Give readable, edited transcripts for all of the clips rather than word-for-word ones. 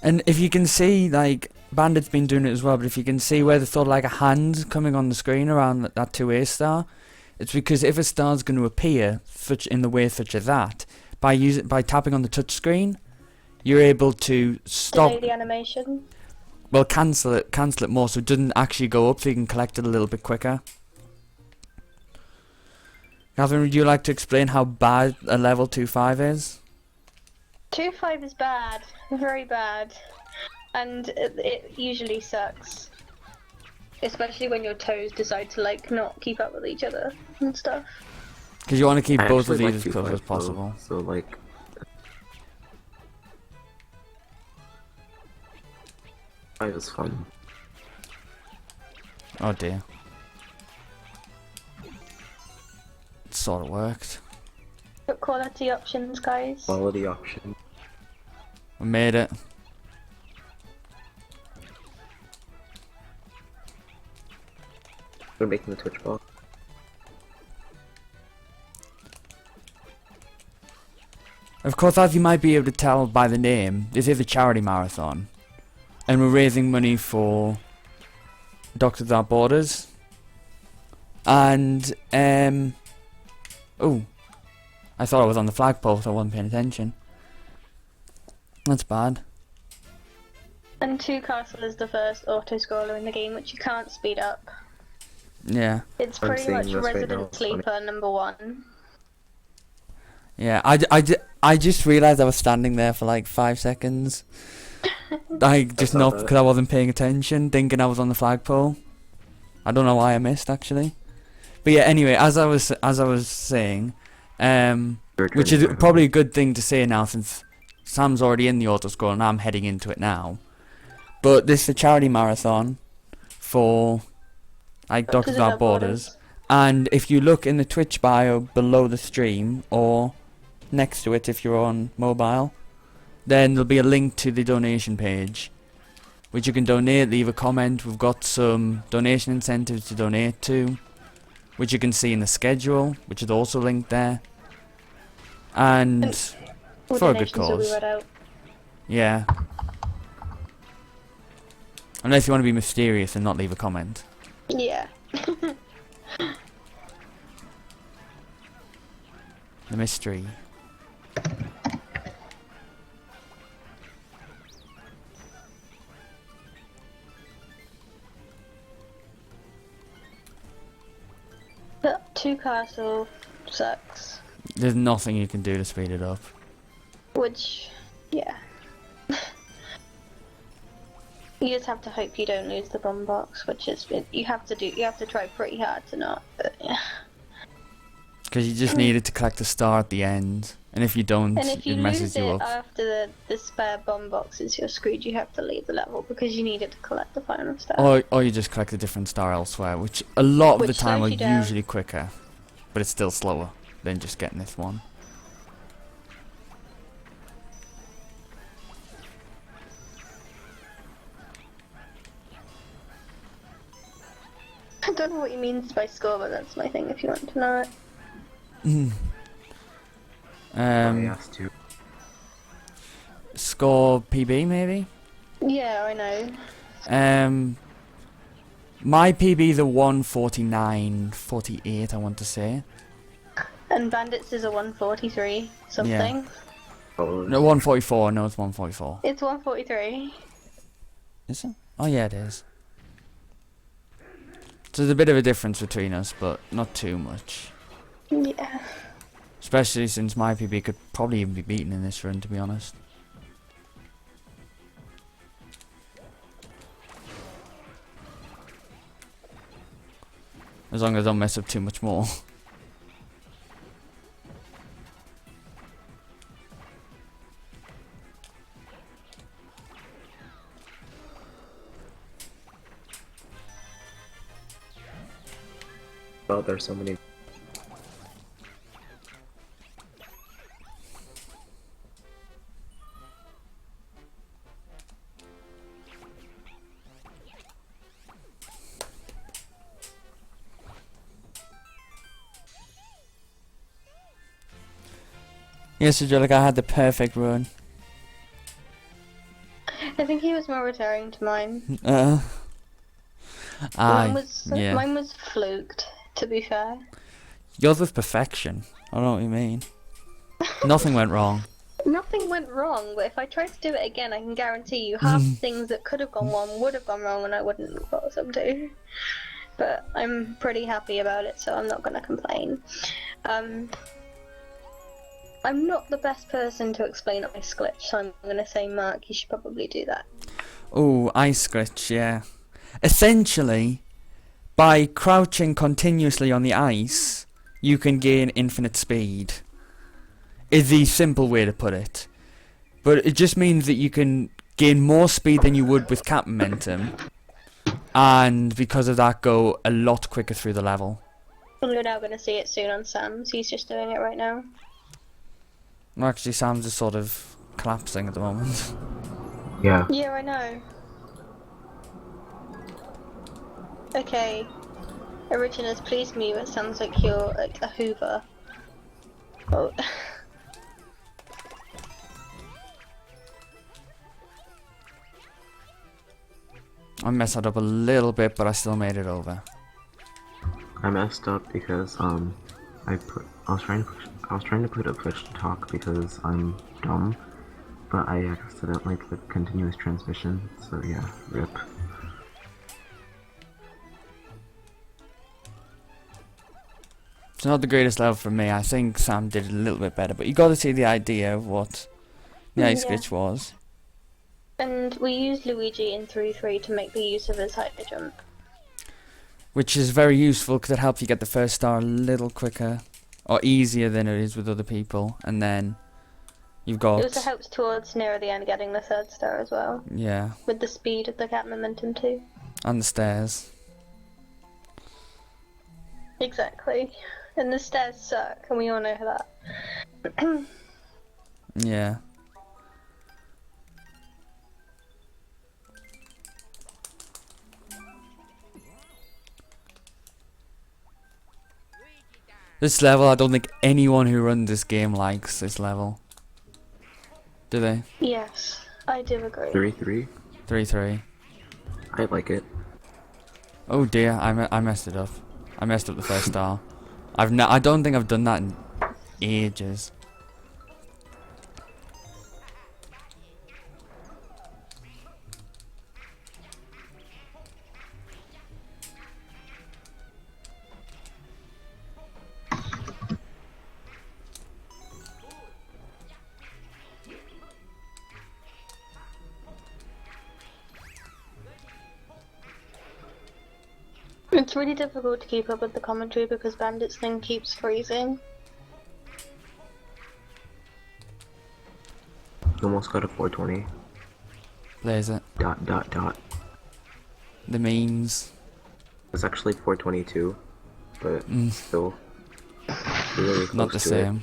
And if you can see, like, Bandit's been doing it as well, but if you can see where there's sort of like a hand coming on the screen around that 2A star, it's because if a star's going to appear in the way such as that, by tapping on the touch screen, you're able to stop. Delay the animation. Well, cancel it more so it doesn't actually go up, so you can collect it a little bit quicker. Catherine, would you like to explain how bad a level 2.5 is? 2.5 is bad, very bad, and it usually sucks. Especially when your toes decide to like not keep up with each other and stuff. Because you want to keep both of actually these like as close 2.5 as possible. though, so like, it was fun. Oh dear. It sort of worked. But quality options, guys. Quality option. We made it. We're making the Twitch box. Of course, as you might be able to tell by the name, this is a charity marathon. And we're raising money for Doctors Without Borders. And, oh. I thought I was on the flagpole, so I wasn't paying attention. That's bad. And 2 Castle is the first auto-scroller in the game, which you can't speed up. Yeah. It's I'm pretty seeing much this right now, Resident it's funny. Sleeper #1. Yeah, I just realised I was standing there for like 5 seconds. Just saw not that. because I wasn't paying attention, thinking I was on the flagpole. I don't know why I missed actually. But yeah, anyway, as I was saying, which is probably a good thing to say now since Sam's already in the auto scroll and I'm heading into it now. But this is a charity marathon for like Doctors Without Borders. And if you look in the Twitch bio below the stream or next to it if you're on mobile, then there'll be a link to the donation page which you can donate, leave a comment. We've got some donation incentives to donate to, which you can see in the schedule, which is also linked there. And for a good Will be cause. read out. Yeah. Unless you want to be mysterious and not leave a comment. Yeah. The mystery. But 2 Castle sucks. There's nothing you can do to speed it up. Which, yeah. You just have to hope you don't lose the bomb box, which is you have to try pretty hard to not. But yeah. Because you just needed to collect a star at the end, and if you don't, And if you it messes lose you it up. after the spare bomb boxes, you're screwed. You have to leave the level because you needed to collect the final star. Or you just collect a different star elsewhere, which a lot of the Which time are slows you down. usually quicker, but it's still slower than just getting this one. I don't know what he means by score, but that's my thing if you want to know it. I asked you. Score PB maybe? Yeah, I know. My PB's a 149.48, I want to say. And Bandits is a 143 something. Oh, No, 144. No, it's 144. It's 143. Is it? Oh yeah, it is. So there's a bit of a difference between us, but not too much. Yeah. Especially since my PB could probably even be beaten in this run, to be honest. As long as I don't mess up too much more. well, there's so many. Yes, so like I had the perfect run. The more returning to mine. Yeah. Mine was fluked, to be fair. Yours was perfection. I don't know what you mean. Nothing went wrong. Nothing went wrong, but if I tried to do it again, I can guarantee you half the things that could have gone wrong would have gone wrong, and I wouldn't have got some to. But I'm pretty happy about it, so I'm not going to complain. I'm not the best person to explain ice glitch, so I'm going to say, Mark, you should probably do that. Oh, ice glitch, yeah. Essentially, by crouching continuously on the ice, you can gain infinite speed. Is the simple way to put it. But it just means that you can gain more speed than you would with cap momentum, and because of that go a lot quicker through the level. We're now going to see it soon on Sam's, he's just doing it right now. Well, actually, Sam's just sort of collapsing at the moment. Yeah. Yeah, I know. Okay. Originals, please mute. It sounds like you're like a Hoover. Oh. I messed that up a little bit, but I still made it over. I messed up because I was trying to put a push to talk because I'm dumb, but I accidentally clicked continuous transmission. So yeah, rip. It's not the greatest level for me. I think Sam did it a little bit better, but you got to see the idea of what the ice glitch was. And we used Luigi in 3-3 to make the use of his high jump. Which is very useful because it helps you get the first star a little quicker or easier than it is with other people, and then you've got... It also helps towards near the end getting the third star as well. Yeah. With the speed of the cap momentum too. And the stairs. Exactly. And the stairs suck, and we all know that. Yeah. This level, I don't think anyone who runs this game likes this level. Do they? Yes, I do agree. 3-3. 3-3. I like it. Oh dear, I messed it up. I messed up the first star. I don't think I've done that in ages. It's really difficult to keep up with the commentary because Bandit's thing keeps freezing. Almost got a 420. There's it. ... The memes. It's actually 422, but still really close Not the to same. It.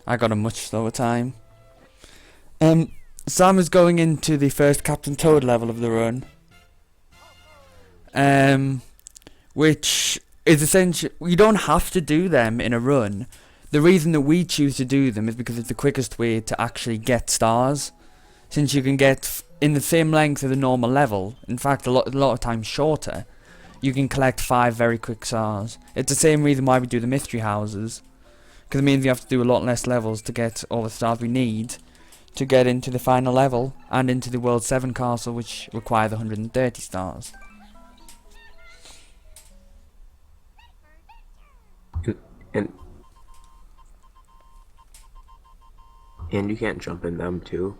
I got a much slower time. Sam is going into the first Captain Toad level of the run. Which is essentially, you don't have to do them in a run. The reason that we choose to do them is because it's the quickest way to actually get stars. Since you can get in the same length of the normal level, in fact a lot of times shorter, you can collect 5 very quick stars. It's the same reason why we do the mystery houses. Because it means you have to do a lot less levels to get all the stars we need to get into the final level and into the World 7 castle, which require the 130 stars. And you can't jump in them too.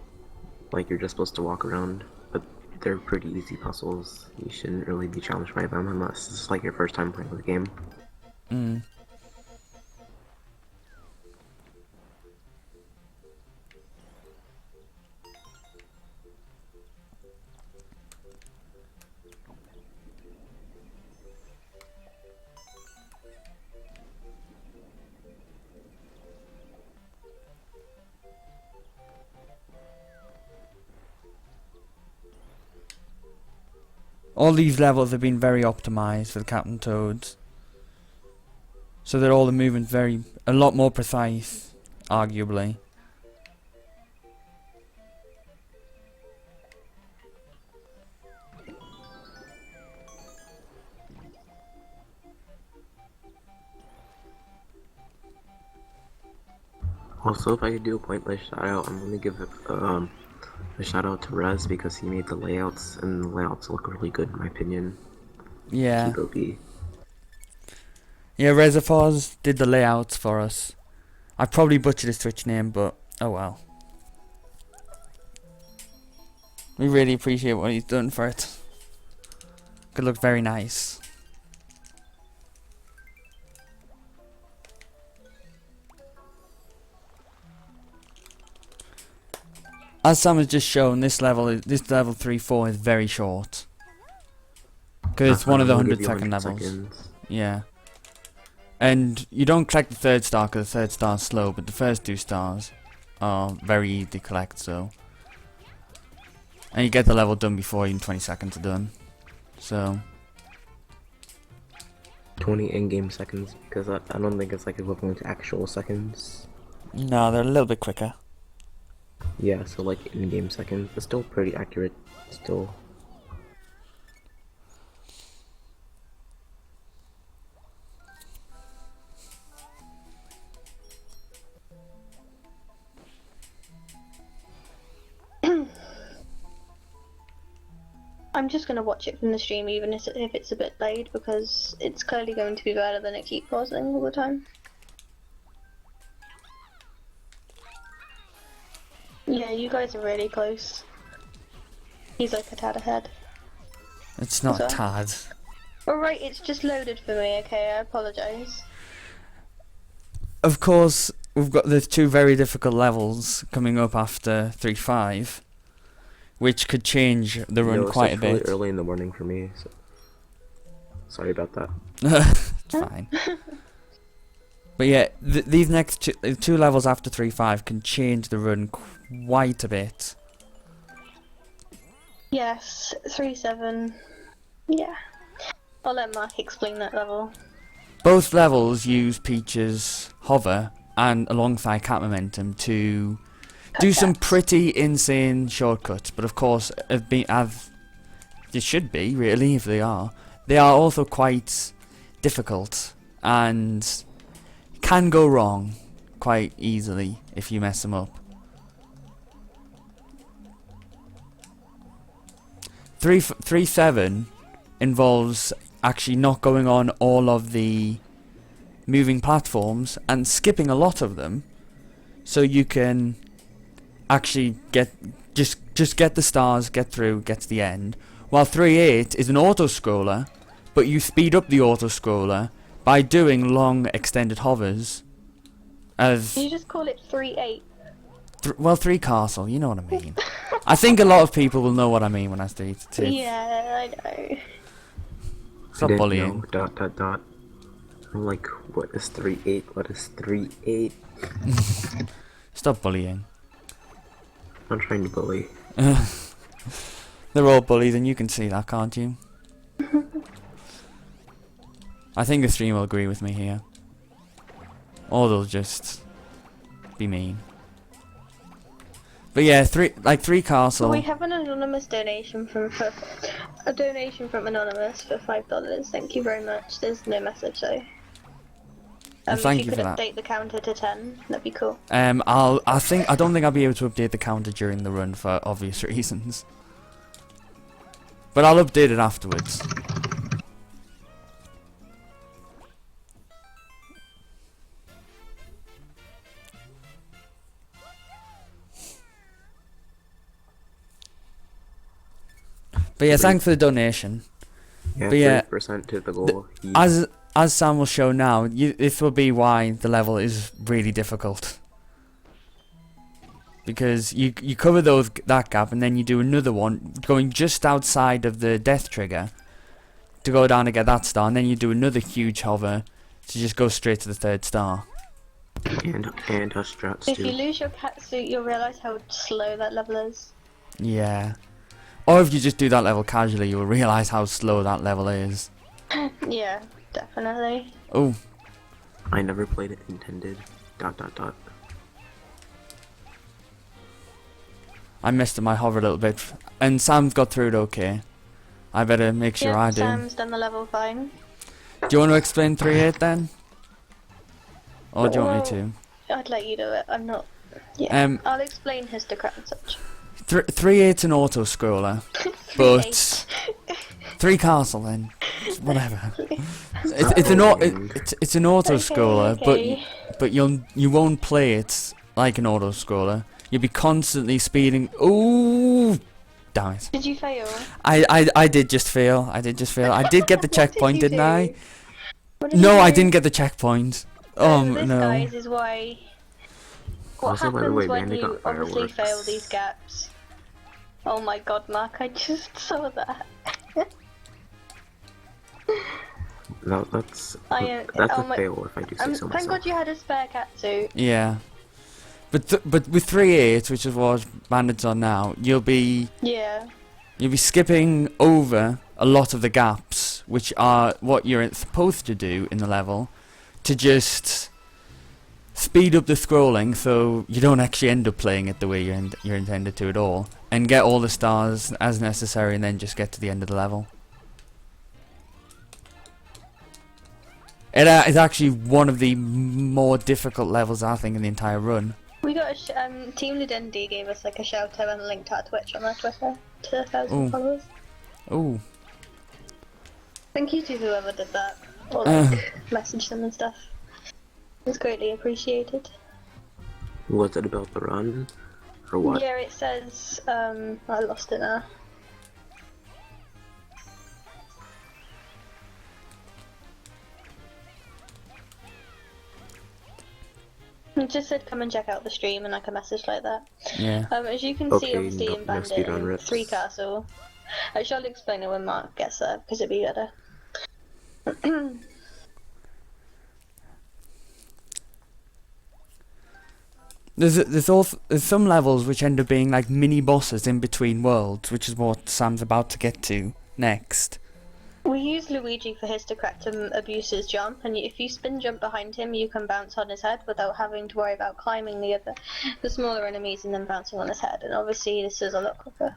Like, you're just supposed to walk around, but they're pretty easy puzzles. You shouldn't really be challenged by them unless it's like your first time playing the game. All these levels have been very optimized for the Captain Toads, so that all the movements a lot more precise, arguably. Also, if I could do a pointless shout out, I'm gonna give a shout out to Rez because he made the layouts, and the layouts look really good in my opinion. Yeah. Keep OP. Yeah, Reservoirs did the layouts for us. I probably butchered his Twitch name, but oh well. We really appreciate what he's done for it. Could look very nice. As Sam has just shown, this level 3-4 is very short. Because it's one of the 100-second levels. Seconds. Yeah. And you don't collect the third star because the third star is slow, but the first 2 stars are very easy to collect, so. And you get the level done before even 20 seconds are done. So. 20 in-game seconds, because I don't think it's like equivalent to actual seconds. No, they're a little bit quicker. Yeah, so like in-game seconds, but still pretty accurate, still. I'm just gonna watch it from the stream even if it's a bit late, because it's clearly going to be better than it keep pausing all the time. Yeah, you guys are really close. He's like a tad ahead. It's not Sorry. tad. Alright, it's just loaded for me, okay, I apologise. Of course, we've got the 2 very difficult levels coming up after 3-5, which could change the run quite a bit. It's really early in the morning for me, so sorry about that. It's fine. But yeah, these next 2 levels after 3-5 can change the run quite a bit. Yes, 3-7. Yeah. I'll let Mark explain that level. Both levels use Peach's hover and alongside cat momentum to do some pretty insane shortcuts, but of course, as it should be, really, if they are also quite difficult and can go wrong quite easily if you mess them up. 3-7 involves actually not going on all of the moving platforms and skipping a lot of them, so you can actually just get the stars, get through, get to the end. While 3-8 is an auto scroller, but you speed up the auto scroller by doing long extended hovers. As Can you just call it 3-8? well, 3 castle, you know what I mean. I think a lot of people will know what I mean when I say it too. Yeah, I know. Stop bullying. Know, ... I'm like, what is 3-8? What is 3-8? Stop bullying. I'm trying to bully. They're all bullies and you can see that, can't you? I think the stream will agree with me here. Or they'll just be mean. But yeah, 3 castle. We have an anonymous donation from Anonymous for $5. Thank you very much. There's no message though. Thank if you you for could that. update the counter to 10, that'd be cool. I don't think I'll be able to update the counter during the run for obvious reasons. But I'll update it afterwards. But yeah, thanks for the donation. Yeah, but yeah, 30% to the goal. As Sam will show now, this will be why the level is really difficult. Because you cover that gap and then you do another one going just outside of the death trigger to go down and get that star, and then you do another huge hover to just go straight to the 3rd star. And strats If too. you lose your cat suit, you'll realise how slow that level is. Yeah. Or if you just do that level casually, you'll realise how slow that level is. Yeah, definitely. Oh, I never played it intended. ... I missed my hover a little bit. And Sam's got through it okay. I better make sure Yep, I do. Sam's done the level fine. Do you want to explain 3.8 then? Or do you want me Well, to? I'd let you do it. I'm not. Yeah, I'll explain histocrat and such. 3.8's an auto scroller, but 3 castle then, whatever. It's an auto scroller, Okay. but you won't play it like an auto scroller. You'll be constantly speeding. Ooh, damn it! Did you fail? I did just fail. I did just fail. I did get the What checkpoint, did you didn't I? do? What did No, you I do? didn't get the checkpoint. Oh This, no. guys, is why. What Also, by the happens way, when Bandit you got obviously fireworks. fail these gaps? Oh my god, Mark! I just saw that. That's oh a my, fail if I do say so thank myself. God you had a spare cat suit. Yeah. But with 3.8, which is what Bandit's on now, you'll be Yeah. skipping over a lot of the gaps, which are what you're supposed to do in the level, to just speed up the scrolling, so you don't actually end up playing it the way you're intended to at all, and get all the stars as necessary, and then just get to the end of the level. It is actually one of the more difficult levels, I think, in the entire run. We got a Team Ludendi gave us like a shout out and a link to our Twitch on our Twitter to 1,000 followers. Oh. Thank you to whoever did that, or like message them and stuff. It's greatly appreciated. Was it about the run, or what? Yeah, it says I lost it now. It just said come and check out the stream and like a message like that. Yeah. As you can see, Okay, obviously no in Bandit speedrun and rips. 3 Castle. I shall explain it when Mark gets there because it'd be better. There's some levels which end up being like mini bosses in between worlds, which is what Sam's about to get to next. We use Luigi for histocrat to abuse his jump, and if you spin jump behind him, you can bounce on his head without having to worry about climbing the smaller enemies and then bouncing on his head. And obviously, this is a lot quicker.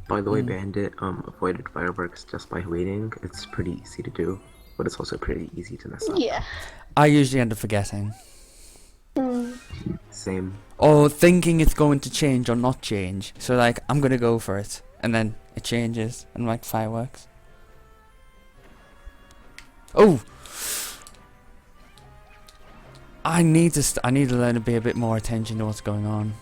By the way, Bandit avoided fireworks just by waiting. It's pretty easy to do, but it's also pretty easy to mess up. Yeah. I usually end up forgetting. Same. Or thinking it's going to change or not change. So like, I'm gonna go for it, and then it changes, and like fireworks. Oh! I need to learn to pay a bit more attention to what's going on.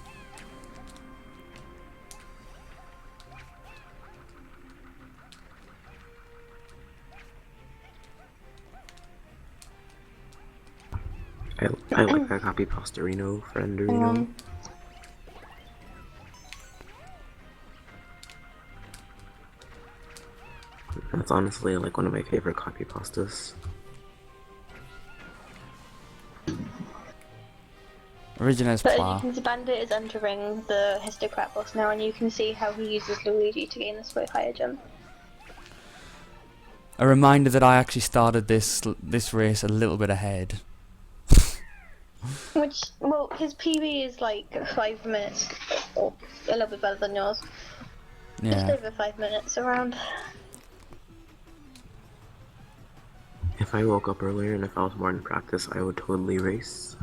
I like that copy Posterino for Enderino. That's honestly like one of my favorite copy pastas. Origina's But Pla. as you can see, Bandit is entering the histocrat boss now, and you can see how he uses Luigi to gain this way higher jump. A reminder that I actually started this race a little bit ahead. Which, well, his PB is like 5 minutes, or a little bit better than yours. Just Yeah. over 5 minutes around. If I woke up earlier and if I was more in practice, I would totally race.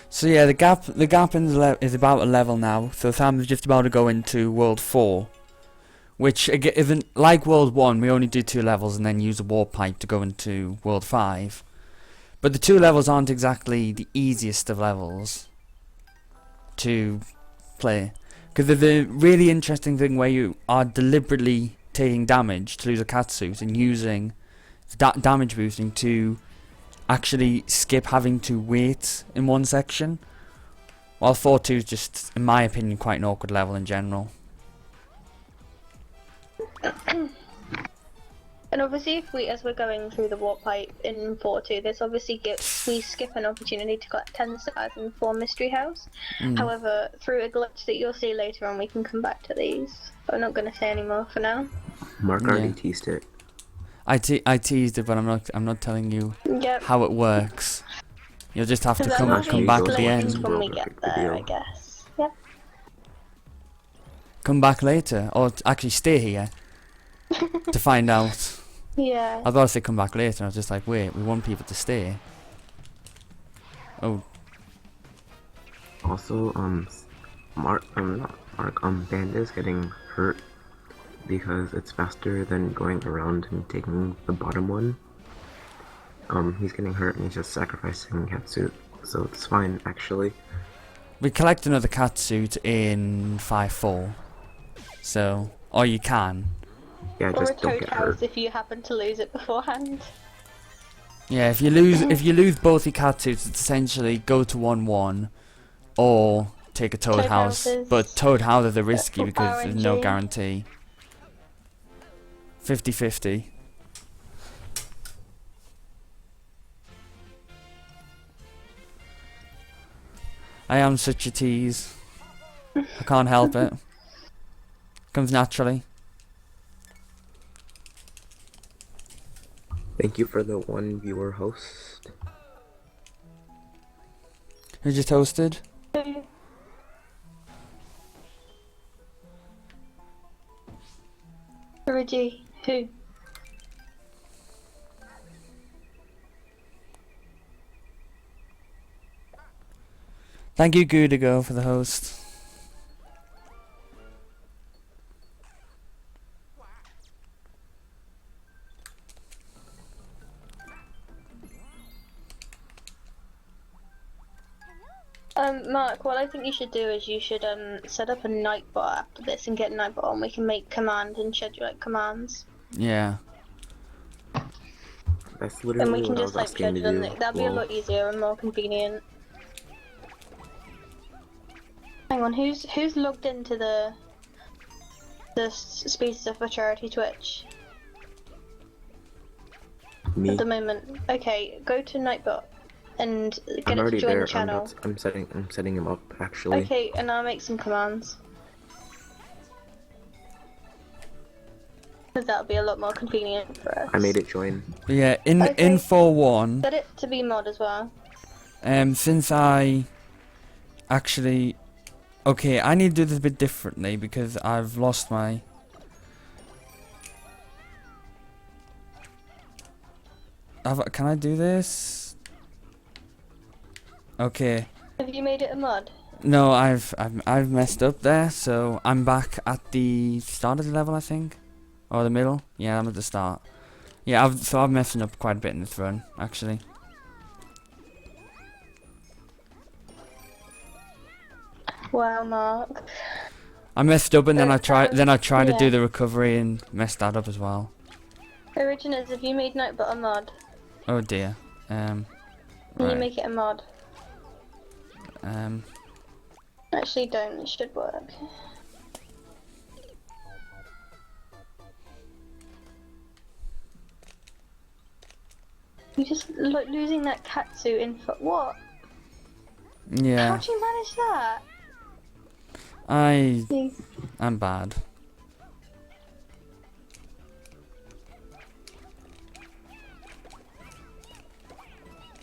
So yeah, the gap in the is about a level now. So Sam's just about to go into World 4, which again isn't like World 1. We only do 2 levels and then use a warp pipe to go into World 5. But the 2 levels aren't exactly the easiest of levels to play, because there's a really interesting thing where you are deliberately taking damage to lose a catsuit and using damage boosting to actually skip having to wait in one section, while 4-2 is just, in my opinion, quite an awkward level in general. And obviously, as we're going through the warp pipe in 4-2, there's obviously we skip an opportunity to collect 10 stars in 4 Mystery House. However, through a glitch that you'll see later on, we can come back to these. But I'm not going to say any more for now. Mark already teased it. I teased it, but I'm not telling you Yep. how it works. You'll just have to So come that will back be at the explained end. when we get there, I guess. Yep. Come back later, or actually stay here to find out. Yeah. I was about to say come back later, and I was just like, wait, we want people to stay. Oh. Also, Bandit's getting hurt because it's faster than going around and taking the bottom one. He's getting hurt and he's just sacrificing Catsuit, so it's fine actually. We collect another catsuit in 5-4, so, or you can. Yeah, Or a just don't toad get house hurt. if you happen to lose it beforehand. Yeah, if you lose both your catsuits, it's essentially go to 1-1, or take a toad house. houses. But toad houses are risky because there's no RNG. guarantee. 50-50. I am such a tease. I can't help it. Comes naturally. Thank you for the 1 viewer host. Who just hosted? Reggie, who? Thank you, Gudigo, for the host. Mark, what I think you should do is you should set up a nightbot after this and get nightbot on. We can make command and schedule like commands. Yeah. That's And literally we can what I just was like asking to schedule do. them. That'd be a lot easier and more convenient. Hang on, who's logged into the Speed Stuff for Charity Twitch Me. at the moment? Okay, go to Nightbot and I'm get it to already join there. the channel. I'm setting him up actually. Okay, and I'll make some commands. Because that'll be a lot more convenient for us. I made it join. But yeah, in Okay. 4-1, Set it to be mod as well. since I actually... Okay, I need to do this a bit differently because I've lost my... Can I do this? Okay. Have you made it a mod? No, I've messed up there, so I'm back at the start of the level, I think, or the middle. Yeah, I'm at the start. Yeah, I'm messing up quite a bit in this run, actually. Wow, Mark. I messed up, and then I tried to do yeah. the recovery and messed that up as well. Originals, have you made Nightbot a mod? Oh dear. Can you Right. make it a mod? Um. Actually, don't. It should work. You just like losing that catsuit in what? Yeah. How'd you manage that? I'm bad.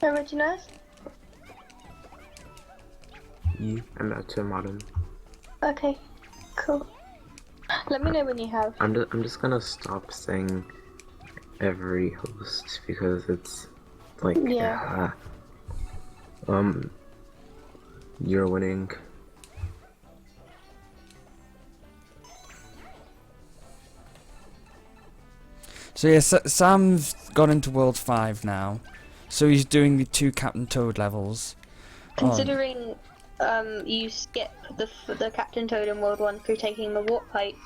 Originals? I'm about to mod him. Okay, cool. Let me know when you have. I'm just gonna stop saying every host because it's like Yeah. You're winning. So yeah, Sam's got into World 5 now. So he's doing the 2 Captain Toad levels. Considering you skip the Captain Toad in World 1 through taking the warp pipe,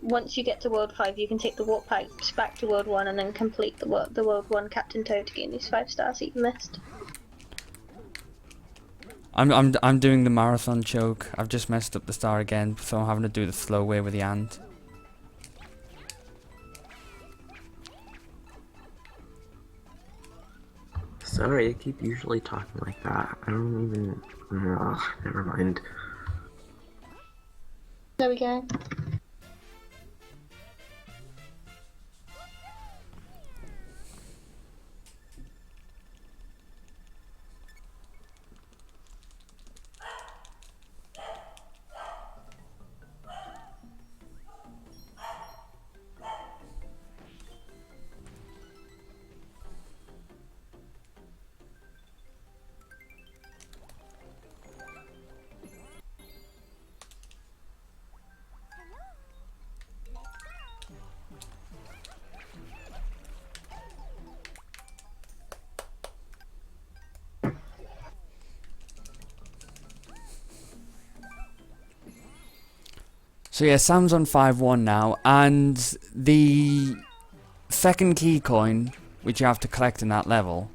once you get to World 5 you can take the warp pipes back to World 1 and then complete the World 1 Captain Toad to gain these 5 stars that you missed. I'm doing the marathon choke. I've just messed up the star again, so I'm having to do the slow way with the ant. Sorry, I keep usually talking like that. I don't even... never mind. There we go. So yeah, Sam's on 5-1 now, and the second key coin, which you have to collect in that level,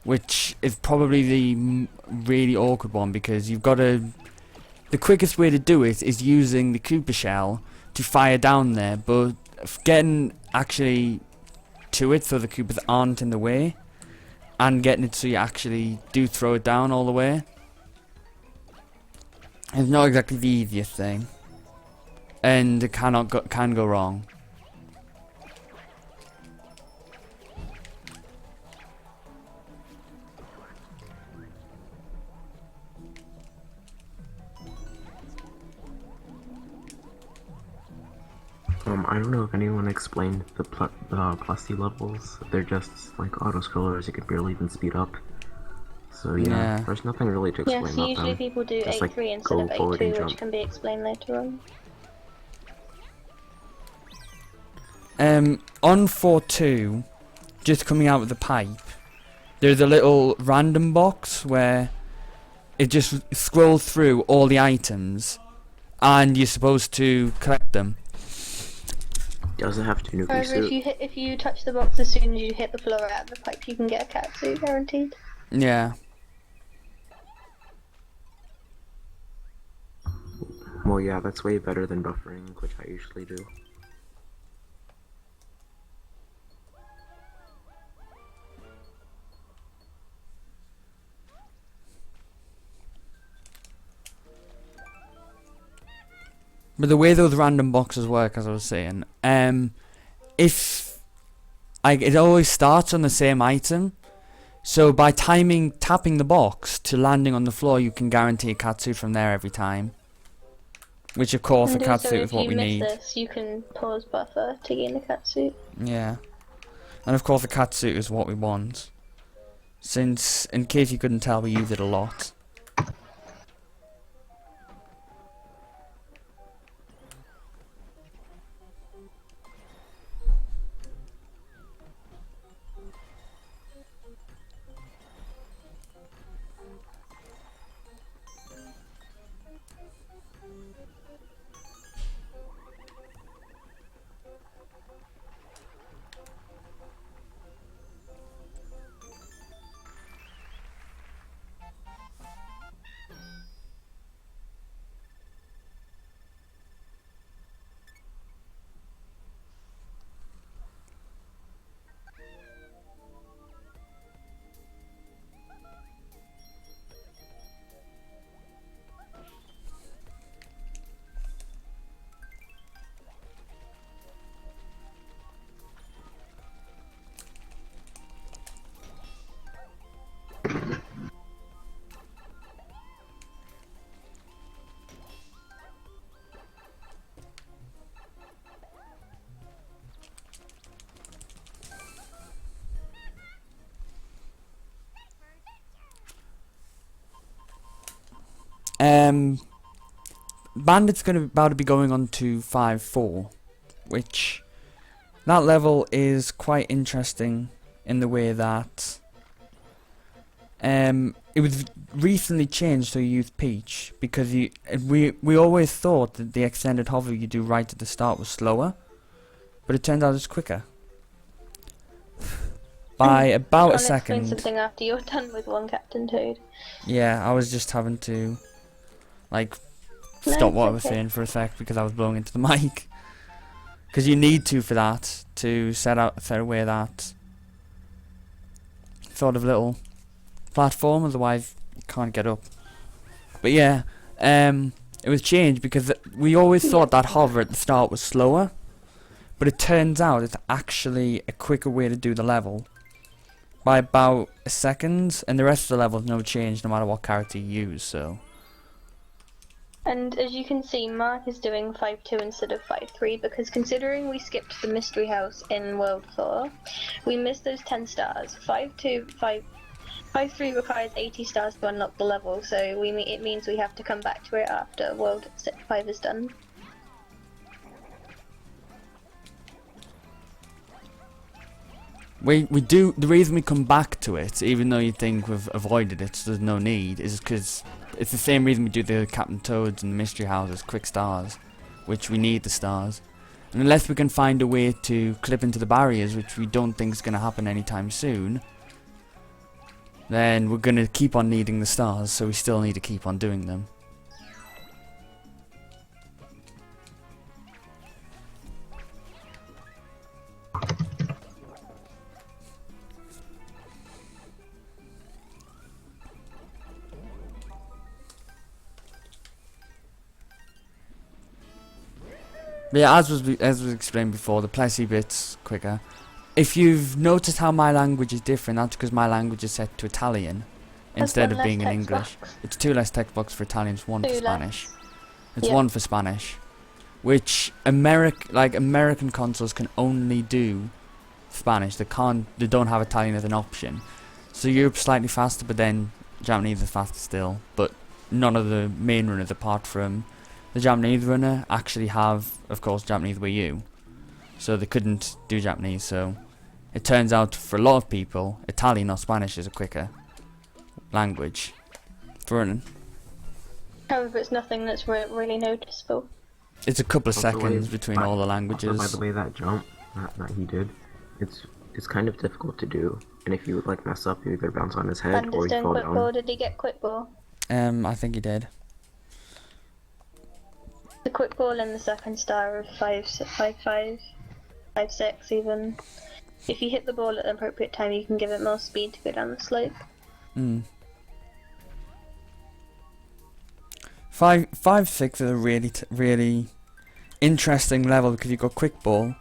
which is probably the really awkward one, because you've got to... The quickest way to do it is using the Cooper shell to fire down there, but getting actually to it so the Coopers aren't in the way, and getting it so you actually do throw it down all the way, is not exactly the easiest thing. And it can go wrong. I don't know if anyone explained the plusty levels. They're just like auto-scrollers, you can barely even speed up. So yeah, there's nothing really to explain Yes, about usually them. people do Just, 8-3 like, instead go of forward and 8-2, which jump. can be explained later on. On 4-2, just coming out of the pipe, there's a little random box where it just scrolls through all the items, and you're supposed to collect them. Does it have to nuke However, suit? if you touch the box as soon as you hit the floor out of the pipe, you can get a cat suit, guaranteed. Yeah. Well, yeah, that's way better than buffering, which I usually do. But the way those random boxes work, as I was saying, if it always starts on the same item, so by tapping the box to landing on the floor, you can guarantee a catsuit from there every time. Which, of course, a And also, catsuit is what we need. if you miss this, you can pause buffer to gain a cat suit. Yeah, and of course, a catsuit is what we want. Since, in case you couldn't tell, we use it a lot. Bandit's about to be going on to 5-4, which that level is quite interesting in the way that it was recently changed so you use Peach, because we always thought that the extended hover you do right at the start was slower, but it turned out it's quicker by about a second. Explain something after you're done with one Captain Toad. Yeah, I was just having to like No, stop it's what I was okay. saying for a sec because I was blowing into the mic. Because you need to for that, to set away that sort of little platform, otherwise you can't get up. But yeah, it was changed because we always thought that hover at the start was slower, but it turns out it's actually a quicker way to do the level by about a second, and the rest of the level is no change no matter what character you use. So. And as you can see, Mark is doing 5-2 instead of 5-3 because considering we skipped the mystery house in World 4, we missed those 10 stars. 5-3 requires 80 stars to unlock the level, so it means we have to come back to it after World 5 is done. We do, the reason we come back to it, even though you think we've avoided it, so there's no need, is because it's the same reason we do the Captain Toads and the Mystery Houses, quick stars, which we need the stars. And unless we can find a way to clip into the barriers, which we don't think is going to happen anytime soon, then we're going to keep on needing the stars, so we still need to keep on doing them. But yeah, as was explained before, the Plessy bit's quicker. If you've noticed how my language is different, that's because my language is set to Italian instead of being in English. It's 2 less text box for Italian, it's 1 for Spanish. It's 1 for Spanish, which American consoles can only do Spanish. They don't have Italian as an option. So Europe's slightly faster, but then Japanese is faster still. But none of the main runners, apart from the Japanese runner, actually have, of course, Japanese Wii U. So they couldn't do Japanese, so it turns out for a lot of people, Italian or Spanish is a quicker language for running. However, it's nothing that's really noticeable. It's a couple of seconds between all the languages. By the way, that jump that he did, it's kind of difficult to do, and if you like mess up, you either bounce on his head or you fall quick down. ball. Did he get quick ball? I think he did. The quick ball and the second star of 5-5, 5-6 even. If you hit the ball at the appropriate time, you can give it more speed to go down the slope. 5-6 is a really interesting level because you've got quick ball.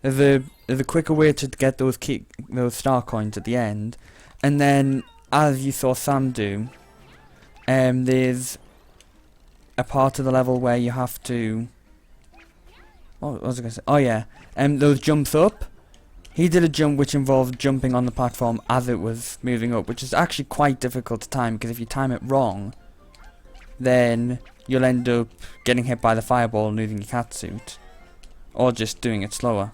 There's a quicker way to get those star coins at the end, and then as you saw Sam do, there's a part of the level where you have to. What was I gonna say? Oh yeah, those jumps up. He did a jump which involved jumping on the platform as it was moving up, which is actually quite difficult to time because if you time it wrong, then you'll end up getting hit by the fireball and losing your catsuit, or just doing it slower.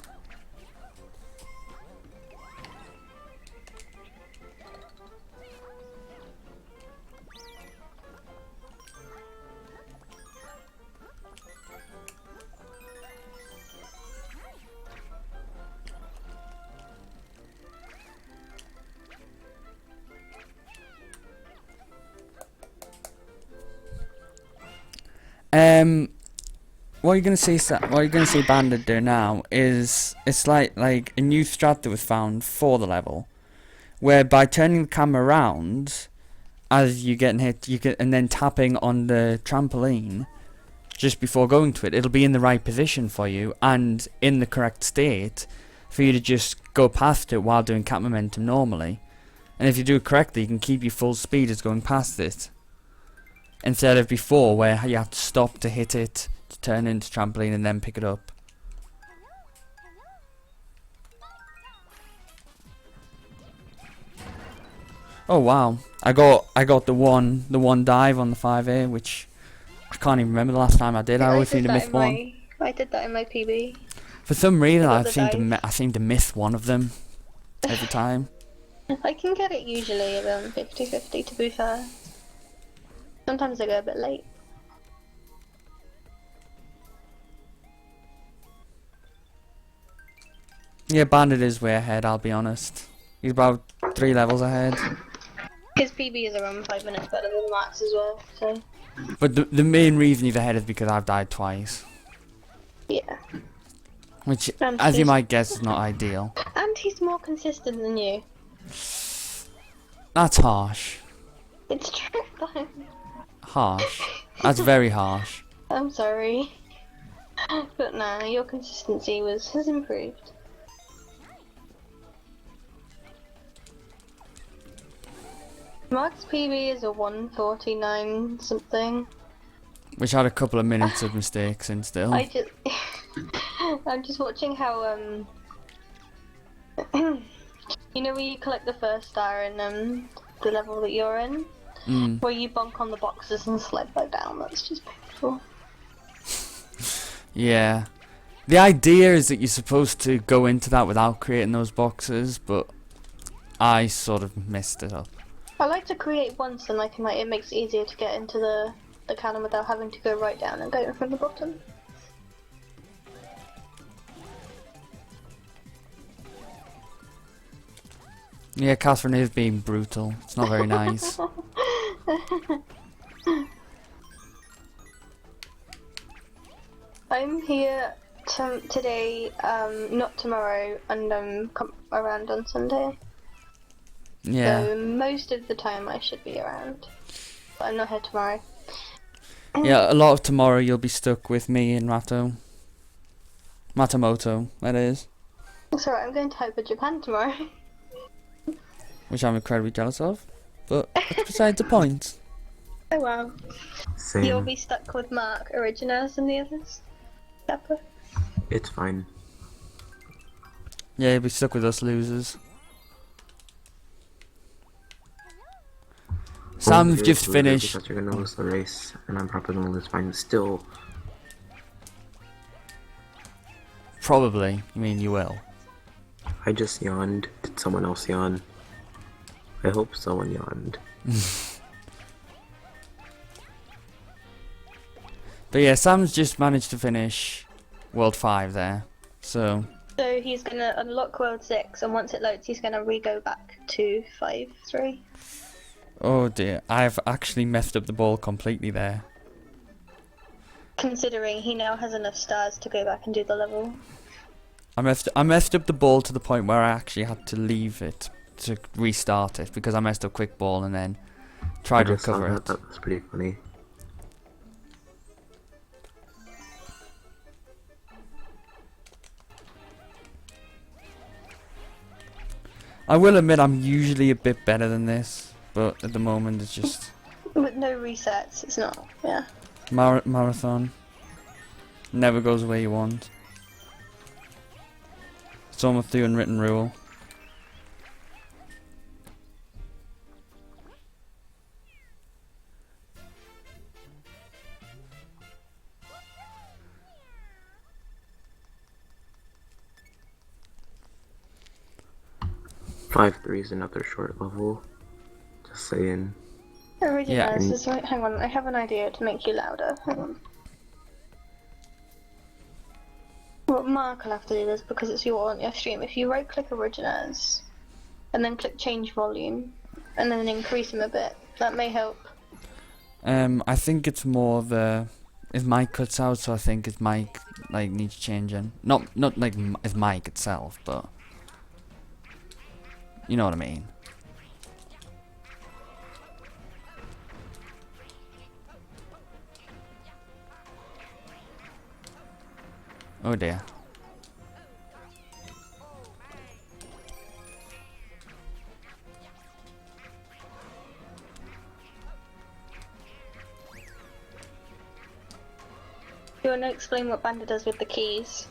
What you're gonna see Bandit do now is it's like a new strat that was found for the level, where by turning the camera around as you're getting hit, and then tapping on the trampoline just before going to it, it'll be in the right position for you and in the correct state for you to just go past it while doing cat momentum normally. And if you do it correctly, you can keep your full speed as going past it, instead of before where you have to stop to hit it, to turn into trampoline and then pick it up. Oh wow. I got the one dive on the 5A, which I can't even remember the last time I did. I always seem to miss one. I did that in my PB. For some reason I I got the seem to miss one of them every time. I can get it usually around 50-50 to be fair. Sometimes I go a bit late. Yeah, Bandit is way ahead, I'll be honest. He's about 3 levels ahead. His PB is around 5 minutes better than Max as well, so... But the main reason he's ahead is because I've died twice. Yeah. Which, And as you might guess, is not ideal. And he's more consistent than you. That's harsh. It's true, though. Harsh. That's very harsh. I'm sorry. But nah, your consistency has improved. Mark's PB is a 149 something. Which had a couple of minutes of mistakes in still. I'm just watching how you know where you collect the first star in the level that you're in? Where you bonk on the boxes and slide back down, that's just painful. Yeah. The idea is that you're supposed to go into that without creating those boxes, but I sort of messed it up. I like to create once and it makes it easier to get into the cannon without having to go right down and go from the bottom. Yeah, Catherine is being brutal. It's not very nice. I'm here today, not tomorrow, and come around on Sunday. Yeah. So most of the time I should be around. But I'm not here tomorrow. Yeah, a lot of tomorrow you'll be stuck with me and Matamoto, that is. It's alright, I'm going to Hyper Japan tomorrow. Which I'm incredibly jealous of. But that's besides the point. Oh wow. Same. You'll be stuck with Mark, Originals, and the others. Pepper. It's fine. Yeah, you'll be stuck with us losers. Sam's just finished. Because you're gonna lose the race, and I'm probably gonna lose mine still. Probably. I mean, you will. I just yawned. Did someone else yawn? I hope someone yawned. But yeah, Sam's just managed to finish World 5 there. So he's gonna unlock World 6, and once it loads, he's gonna re-go back to 5-3. oh dear, I've actually messed up the ball completely there. Considering he now has enough stars to go back and do the level. I messed up the ball to the point where I actually had to leave it to restart it because I messed up quick ball and then tried to recover it. That was pretty funny. I will admit I'm usually a bit better than this, but at the moment it's just With no resets, it's not, yeah. marathon. Never goes the way you want. It's almost the unwritten rule. Five three is another short level. Just saying. Originals Yeah. is right. Hang on, I have an idea to make you louder. Hang on. Well, Mark will have to do this because it's your stream. If you right-click Originals, and then click Change Volume, and then increase them a bit, that may help. I think it's more his mic cuts out, so I think his mic needs changing. Not like his mic itself, but you know what I mean. Oh dear. Do you want to explain what Bandit does with the keys?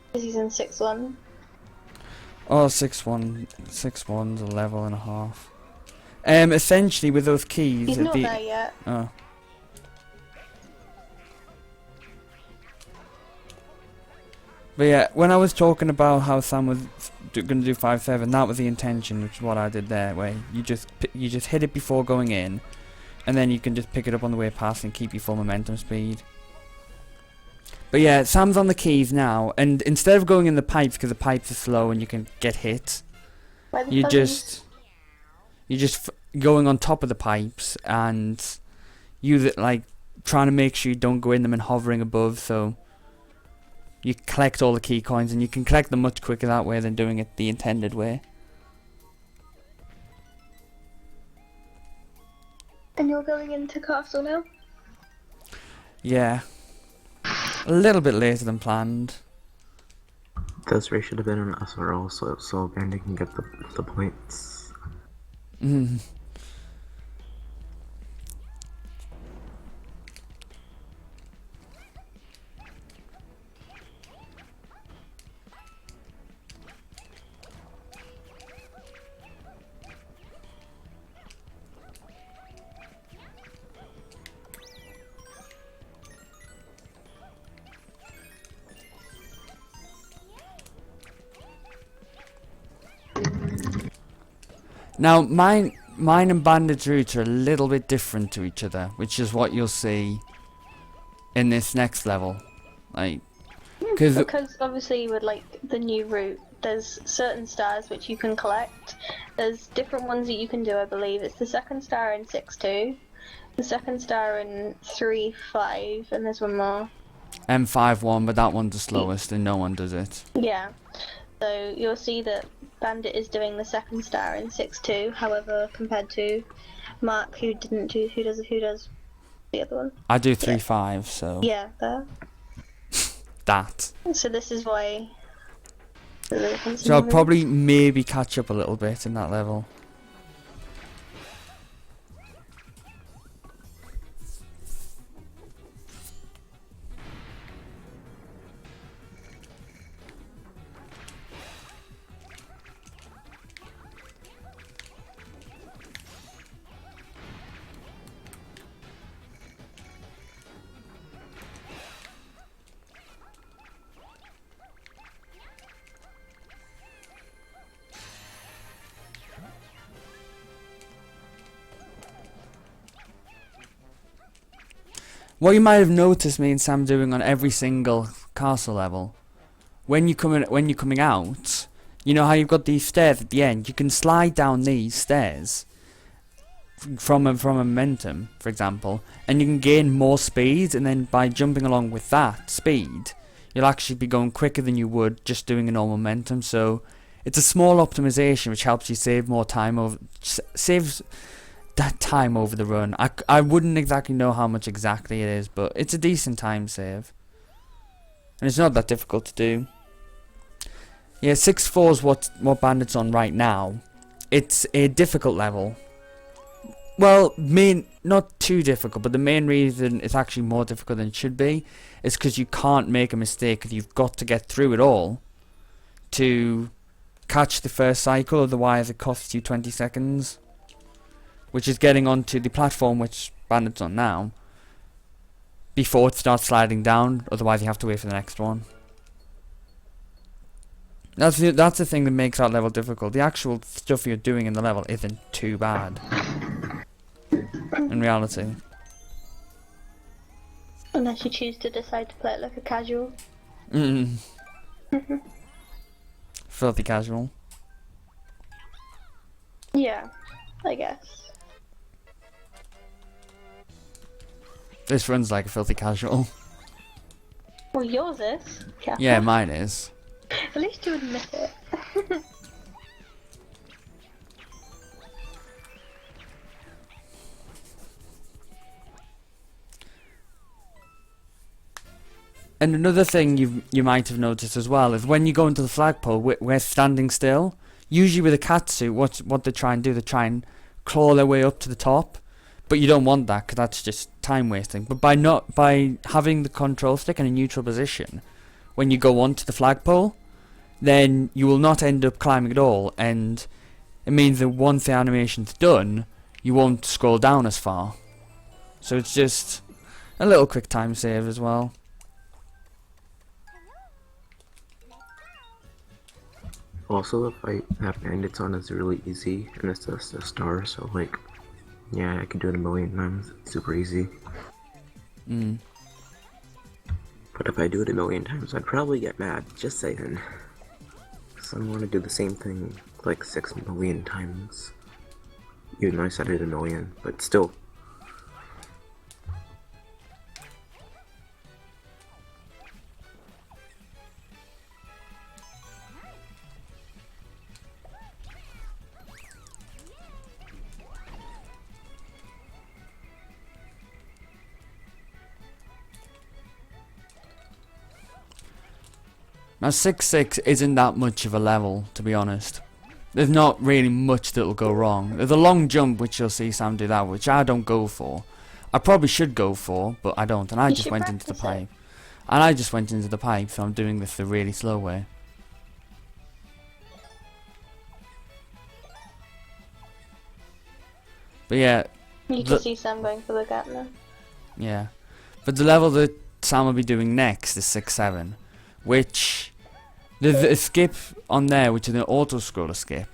Because he's in 6-1. Oh, 6-1. 6-1's a level and a half. Essentially with those keys He's at not the there yet. oh. But yeah, when I was talking about how Sam was going to do 5-7, that was the intention, which is what I did there, where you just hit it before going in, and then you can just pick it up on the way past and keep your full momentum speed. But yeah, Sam's on the keys now, and instead of going in the pipes, because the pipes are slow and you can get hit, you're just going on top of the pipes and use it like trying to make sure you don't go in them and hovering above, so you collect all the key coins, and you can collect them much quicker that way than doing it the intended way. And you're going into castle now? Yeah. A little bit later than planned. This race should have been an SRL, so Bandit can get the points. Mm. Now, mine and Bandit's routes are a little bit different to each other, which is what you'll see in this next level. Like, because obviously with like the new route, there's certain stars which you can collect. There's different ones that you can do, I believe. It's the second star in 6-2, the second star in 3-5, and there's one more. M5-1, but that one's the slowest and no one does it. Yeah. So you'll see that Bandit is doing the second star in 6-2, however, compared to Mark, who does the other one? I do 3-5, so Yeah, there. that. So this is why. So I'll probably maybe catch up a little bit in that level. What you might have noticed me and Sam doing on every single castle level, when you're coming out, you know how you've got these stairs at the end. You can slide down these stairs from a momentum, for example, and you can gain more speed. And then by jumping along with that speed, you'll actually be going quicker than you would just doing a normal momentum. So it's a small optimization which helps you save more time saves that time over the run. I wouldn't exactly know how much exactly it is, but it's a decent time save. And it's not that difficult to do. Yeah, 6-4 is what Bandit's on right now. It's a difficult level. Well, not too difficult, but the main reason it's actually more difficult than it should be is because you can't make a mistake, because you've got to get through it all to catch the first cycle, otherwise it costs you 20 seconds. Which is getting onto the platform which Bandit's on now before it starts sliding down, otherwise you have to wait for the next one. That's the thing that makes that level difficult. The actual stuff you're doing in the level isn't too bad in reality. Unless you choose to decide to play it like a casual. Filthy casual. Yeah, I guess. This runs like a filthy casual. Well, yours is. Yeah, mine is. At least you admit it. And another thing you might have noticed as well is when you go into the flagpole, we're standing still. Usually with a catsuit, what they try and do, they try and claw their way up to the top. But you don't want that, because that's just time wasting. But by having the control stick in a neutral position, when you go onto the flagpole, then you will not end up climbing at all, and it means that once the animation's done, you won't scroll down as far. So it's just a little quick time save as well. Also, the fight that bandits on is really easy, and it's just a star, so like, yeah, I could do it a million times. It's super easy. But if I do it a million times, I'd probably get mad, just saying. So I want to do the same thing like 6 million times. Even though I said it a million, but still. Now 6-6 isn't that much of a level, to be honest. There's not really much that'll go wrong. There's a long jump, which you'll see Sam do that, which I don't go for. I probably should go for, but I don't, and I just went into the pipe. And I just went into the pipe, so I'm doing this the really slow way. But yeah. You can see Sam going for the gap now. Yeah. But the level that Sam will be doing next is 6-7. Which, there's a skip on there, which is an auto-scroller skip,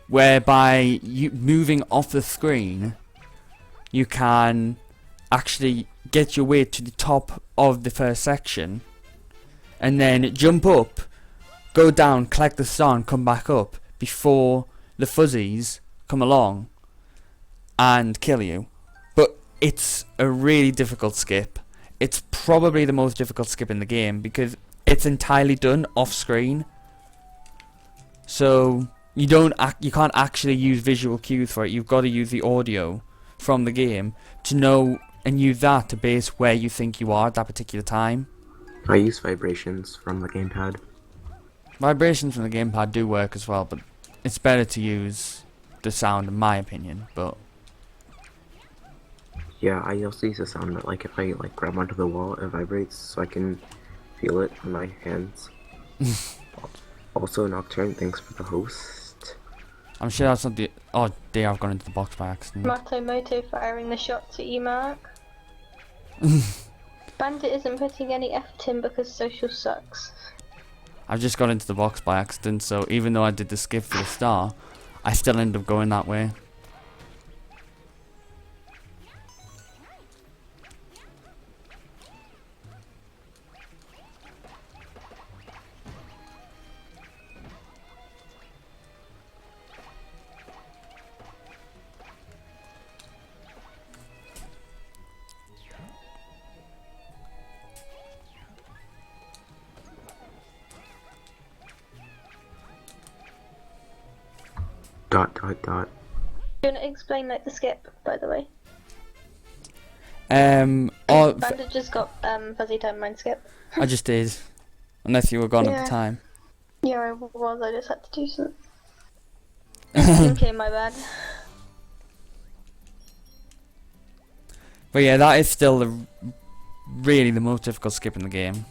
whereby you moving off the screen, you can actually get your way to the top of the first section, and then jump up, go down, collect the star, and come back up before the fuzzies come along and kill you. But it's a really difficult skip. It's probably the most difficult skip in the game because it's entirely done off screen. So you can't actually use visual cues for it. You've got to use the audio from the game to know and use that to base where you think you are at that particular time. I use vibrations from the gamepad. Vibrations from the gamepad do work as well, but it's better to use the sound in my opinion. But yeah, I also use the sound that, like, if I like grab onto the wall, it vibrates, so I can feel it in my hands. Also, Nocturne, thanks for the host. I'm sure that's not the. Oh dear, I've gone into the box by accident. Moto firing the shots at you, Mark. Bandit isn't putting any effort in because social sucks. I've just got into the box by accident, so even though I did the skip for the star, I still end up going that way. Dot. Do you want to explain like the skip, by the way? Bandit just got fuzzy time mind skip. I just did, unless you were gone at the time. Yeah, I was. I just had to do something. Okay, my bad. But yeah, that is still really the most difficult skip in the game.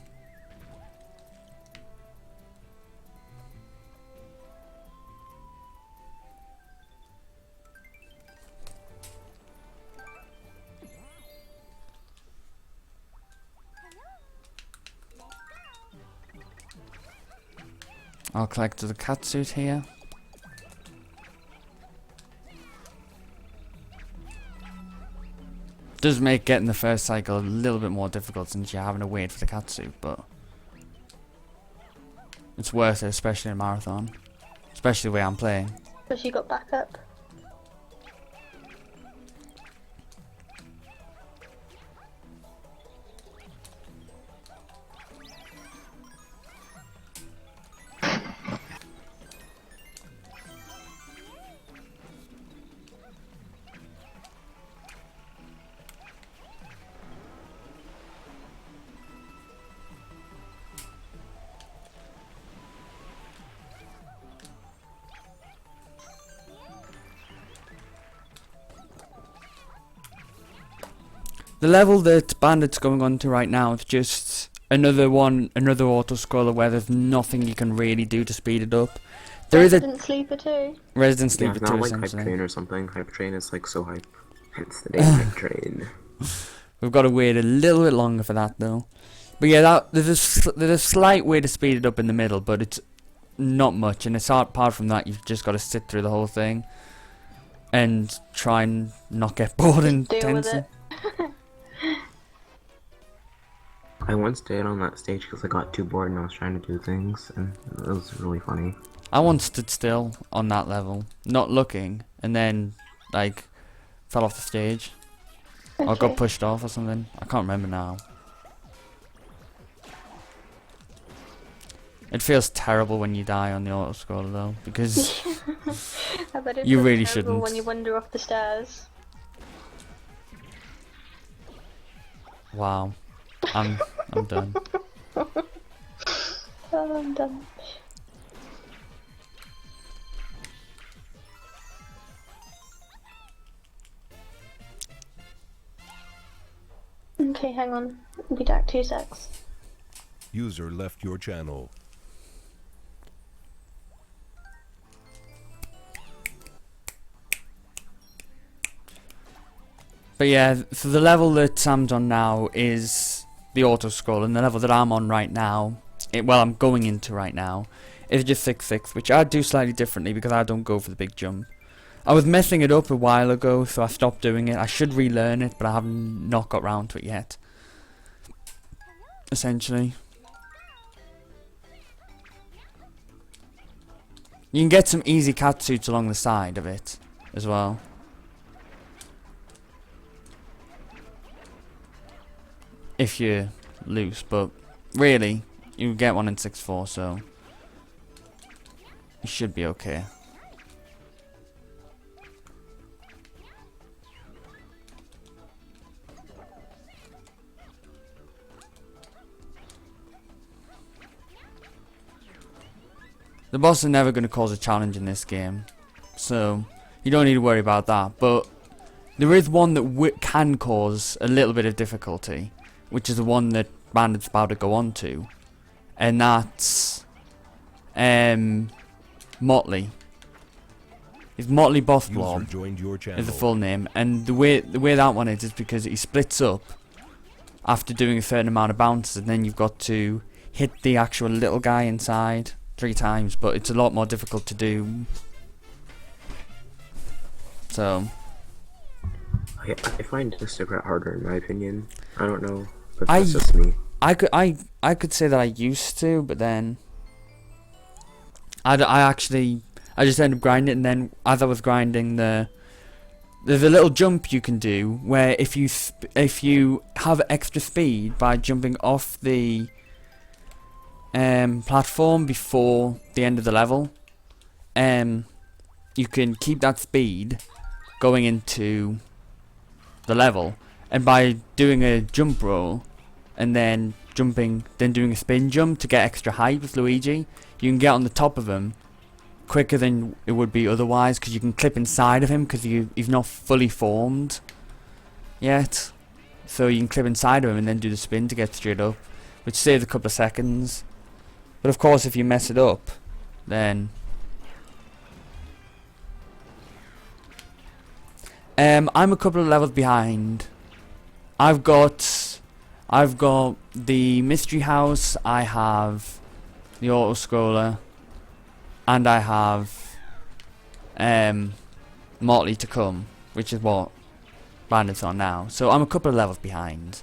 I'll collect the catsuit here. Does make getting the first cycle a little bit more difficult since you're having to wait for the catsuit, but it's worth it, especially in a marathon. Especially the way I'm playing. So she got back up. The level that Bandit's going on to right now is just another auto-scroller where there's nothing you can really do to speed it up. There is a Resident Sleeper too. Resident Yeah, Sleeper it's 2 not like Hype essentially. Train or something. Hype Train is like so hype. It's the damn Hype Train. We've got to wait a little bit longer for that though. But yeah, there's a slight way to speed it up in the middle, but it's not much. And apart from that, you've just got to sit through the whole thing and try and not get bored and Deal with tense. it. I once stayed on that stage because I got too bored and I was trying to do things, and it was really funny. I once stood still on that level, not looking, and then like fell off the stage or got Okay. pushed off or something. I can't remember now. It feels terrible when you die on the auto scroller though, because I bet it You feels really terrible shouldn't. when you wander off the stairs. wow, I'm done. Oh, I'm done. Okay, hang on. I'll be back 2 secs. User left your channel. But yeah, so the level that Sam's on now is the auto scroll, and the level that I'm on right now, I'm going into right now, is just 6-6, which I do slightly differently because I don't go for the big jump. I was messing it up a while ago, so I stopped doing it. I should relearn it, but I have not got round to it yet. Essentially. You can get some easy catsuits along the side of it as well. If you're loose, but really, you get one in 6-4, so you should be okay. The boss is never going to cause a challenge in this game, so you don't need to worry about that. But there is one that can cause a little bit of difficulty, which is the one that Bandit's about to go on to, and that's Motley. It's Motley Boss User Blob joined your channel. is the full name, and the way that one is because he splits up after doing a certain amount of bounces, and then you've got to hit the actual little guy inside 3 times, but it's a lot more difficult to do. So I find this a bit harder in my opinion. I don't know, but I- that's just me. I could say that I used to, but then I just ended up grinding it, and then as I was grinding there's a little jump you can do where if you have extra speed by jumping off the platform before the end of the level, you can keep that speed going into the level, and by doing a jump roll and then doing a spin jump to get extra height with Luigi, you can get on the top of him quicker than it would be otherwise, because you can clip inside of him because he's not fully formed yet, so you can clip inside of him and then do the spin to get straight up, which saves a couple of seconds. But of course if you mess it up, then I'm a couple of levels behind. I've got the mystery house, I have the auto scroller, and I have Motley to come, which is what Bandit's on now. So I'm a couple of levels behind.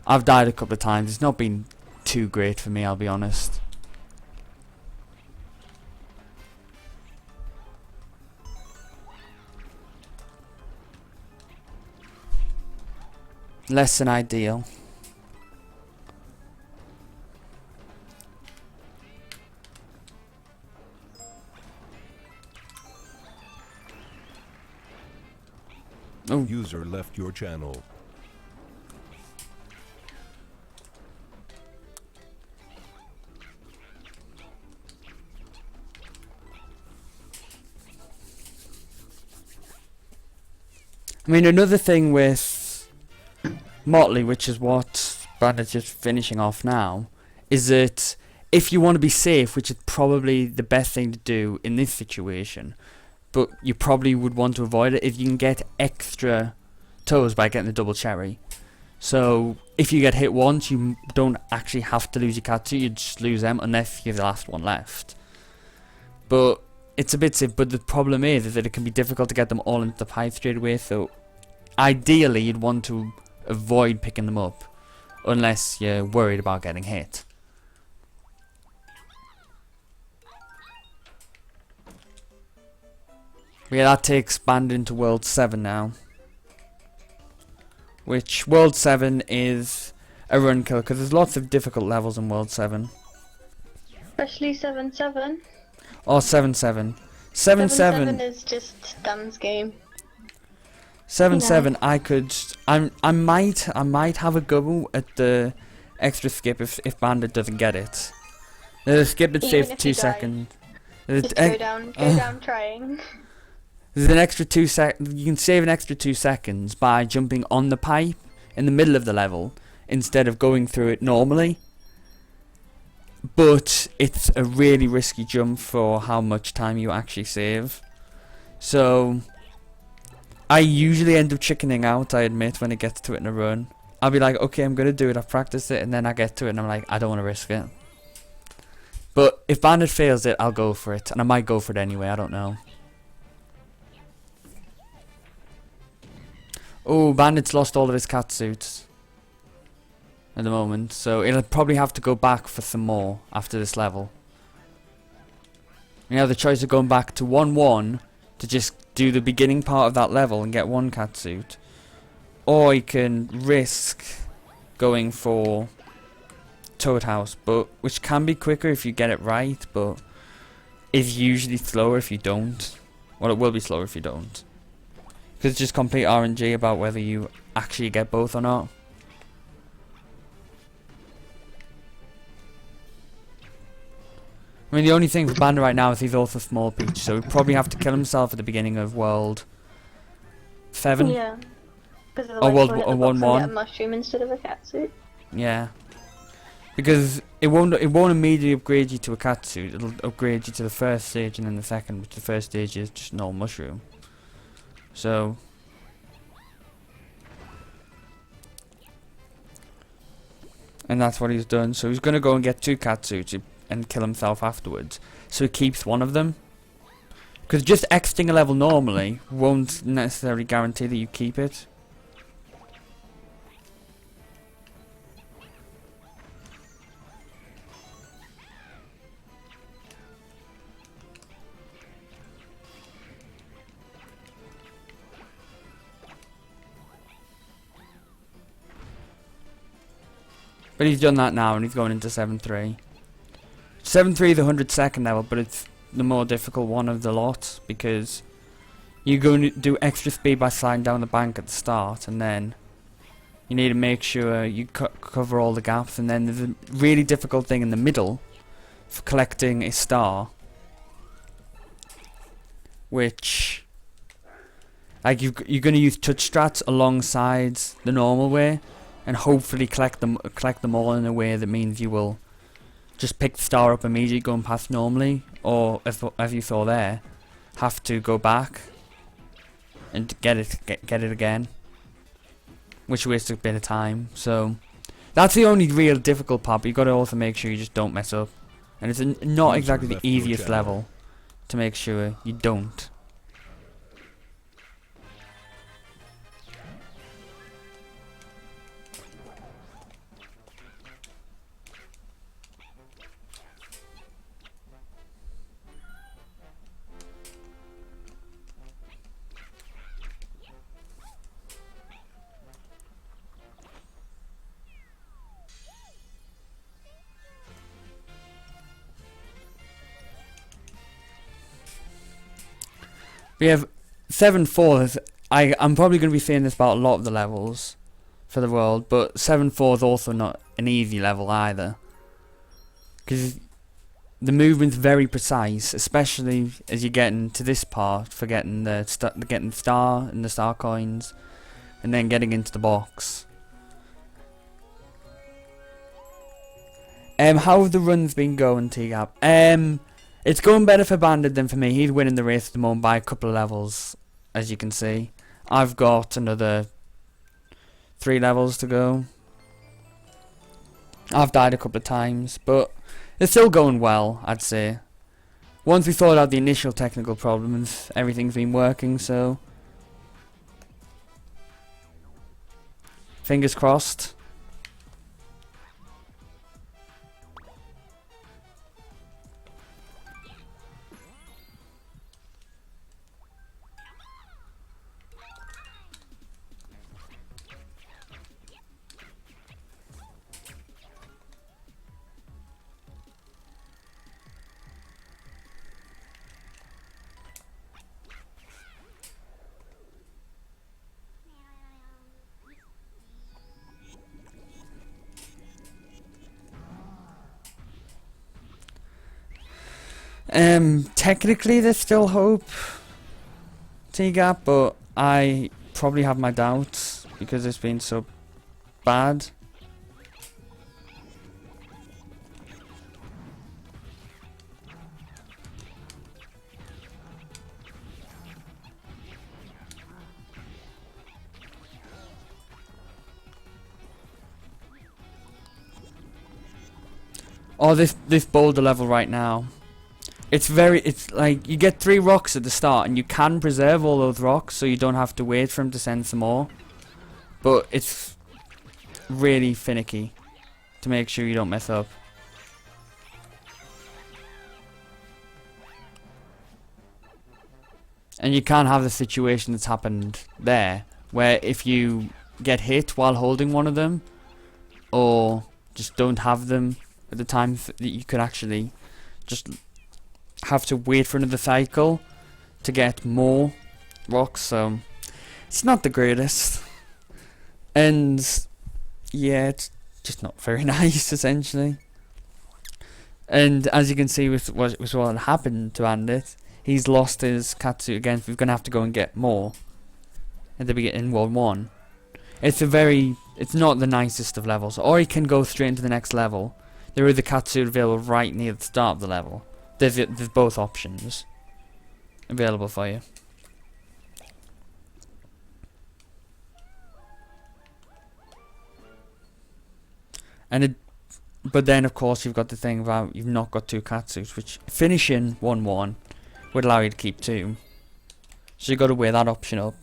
I've died a couple of times. It's not been too great for me, I'll be honest. Less than ideal. Oh, User left your channel. I mean, another thing with Motley, which is what Bandit's just finishing off now, is that if you want to be safe, which is probably the best thing to do in this situation, but you probably would want to avoid it if you can get extra toes by getting the double cherry. So if you get hit once, you don't actually have to lose your katsu, you just lose them unless you're the last one left. But it's a bit safe, but the problem is that it can be difficult to get them all into the pipe straight away, so ideally you'd want to avoid picking them up unless you're worried about getting hit. Yeah, that takes Bandit into World 7 now. Which, World 7 is a run kill, because there's lots of difficult levels in World 7. Especially 7-7. Or 7-7. 7-7 7-7 is just Dan's game. 7-7 I might have a go at the extra skip if Bandit doesn't get it. There's a skip that Even saves if 2 you die. seconds. Just go down trying. There's an extra 2 seconds. You can save an extra 2 seconds by jumping on the pipe in the middle of the level instead of going through it normally. But it's a really risky jump for how much time you actually save. So I usually end up chickening out, I admit, when it gets to it in a run. I'll be like, okay, I'm gonna do it, I've practiced it, and then I get to it and I'm like, I don't want to risk it. But if Bandit fails it, I'll go for it, and I might go for it anyway, I don't know. Oh, Bandit's lost all of his catsuits at the moment, so he'll probably have to go back for some more after this level. You have the choice of going back to 1-1 to just do the beginning part of that level and get one catsuit, or you can risk going for Toad House, but which can be quicker if you get it right, but is usually slower if you don't. Well, it will be slower if you don't. Because it's just complete RNG about whether you actually get both or not. I mean, the only thing for Bandit right now is he's also Small Peach, so he'd probably have to kill himself at the beginning of World 7. Yeah. Because Or otherwise World he'll hit the box and 1-1. get a mushroom instead of a catsuit. Yeah. Because it won't immediately upgrade you to a catsuit, it'll upgrade you to the first stage and then the second, which the first stage is just normal mushroom. So and that's what he's done. So he's gonna go and get 2 catsuits and kill himself afterwards. So he keeps one of them. Because just exiting a level normally won't necessarily guarantee that you keep it. But he's done that now and he's going into 7-3. 7-3 is the 102nd level, but it's the more difficult one of the lot because you're going to do extra speed by sliding down the bank at the start, and then you need to make sure you cover all the gaps, and then there's a really difficult thing in the middle for collecting a star, which like you're going to use touch strats alongside the normal way, and hopefully collect them all in a way that means you will just pick the star up immediately going past normally, or as you saw there, have to go back and get it again, which wastes a bit of time. So that's the only real difficult part, but you've got to also make sure you just don't mess up, and it's not exactly the easiest level to make sure you don't. We have 7-4. I'm probably going to be saying this about a lot of the levels for the world, but 7-4 is also not an easy level either, because the movement's very precise, especially as you get into this part for getting the star and the star coins, and then getting into the box. How have the runs been going, T-Gap? It's going better for Bandit than for me. He's winning the race at the moment by a couple of levels, as you can see. I've got another 3 levels to go. I've died a couple of times, but it's still going well, I'd say. Once we sorted out the initial technical problems, everything's been working, so... Fingers crossed. Technically there's still hope, T-Gap, but I probably have my doubts because it's been so bad. Oh, this boulder level right now. It's like you get 3 rocks at the start and you can preserve all those rocks so you don't have to wait for him to send some more. But it's really finicky to make sure you don't mess up. And you can't have the situation that's happened there, where if you get hit while holding one of them, or just don't have them at the time that you could actually just have to wait for another cycle to get more rocks, so it's not the greatest. And yeah, it's just not very nice, essentially. And as you can see with what happened to Bandit, he's lost his catsuit again, so we're going to have to go and get more at the beginning in World 1. It's not the nicest of levels, or he can go straight into the next level. There is a catsuit available right near the start of the level. There's both options available for you. But then of course you've got the thing about you've not got 2 catsuits, which finishing 1-1 would allow you to keep 2. So you've got to weigh that option up.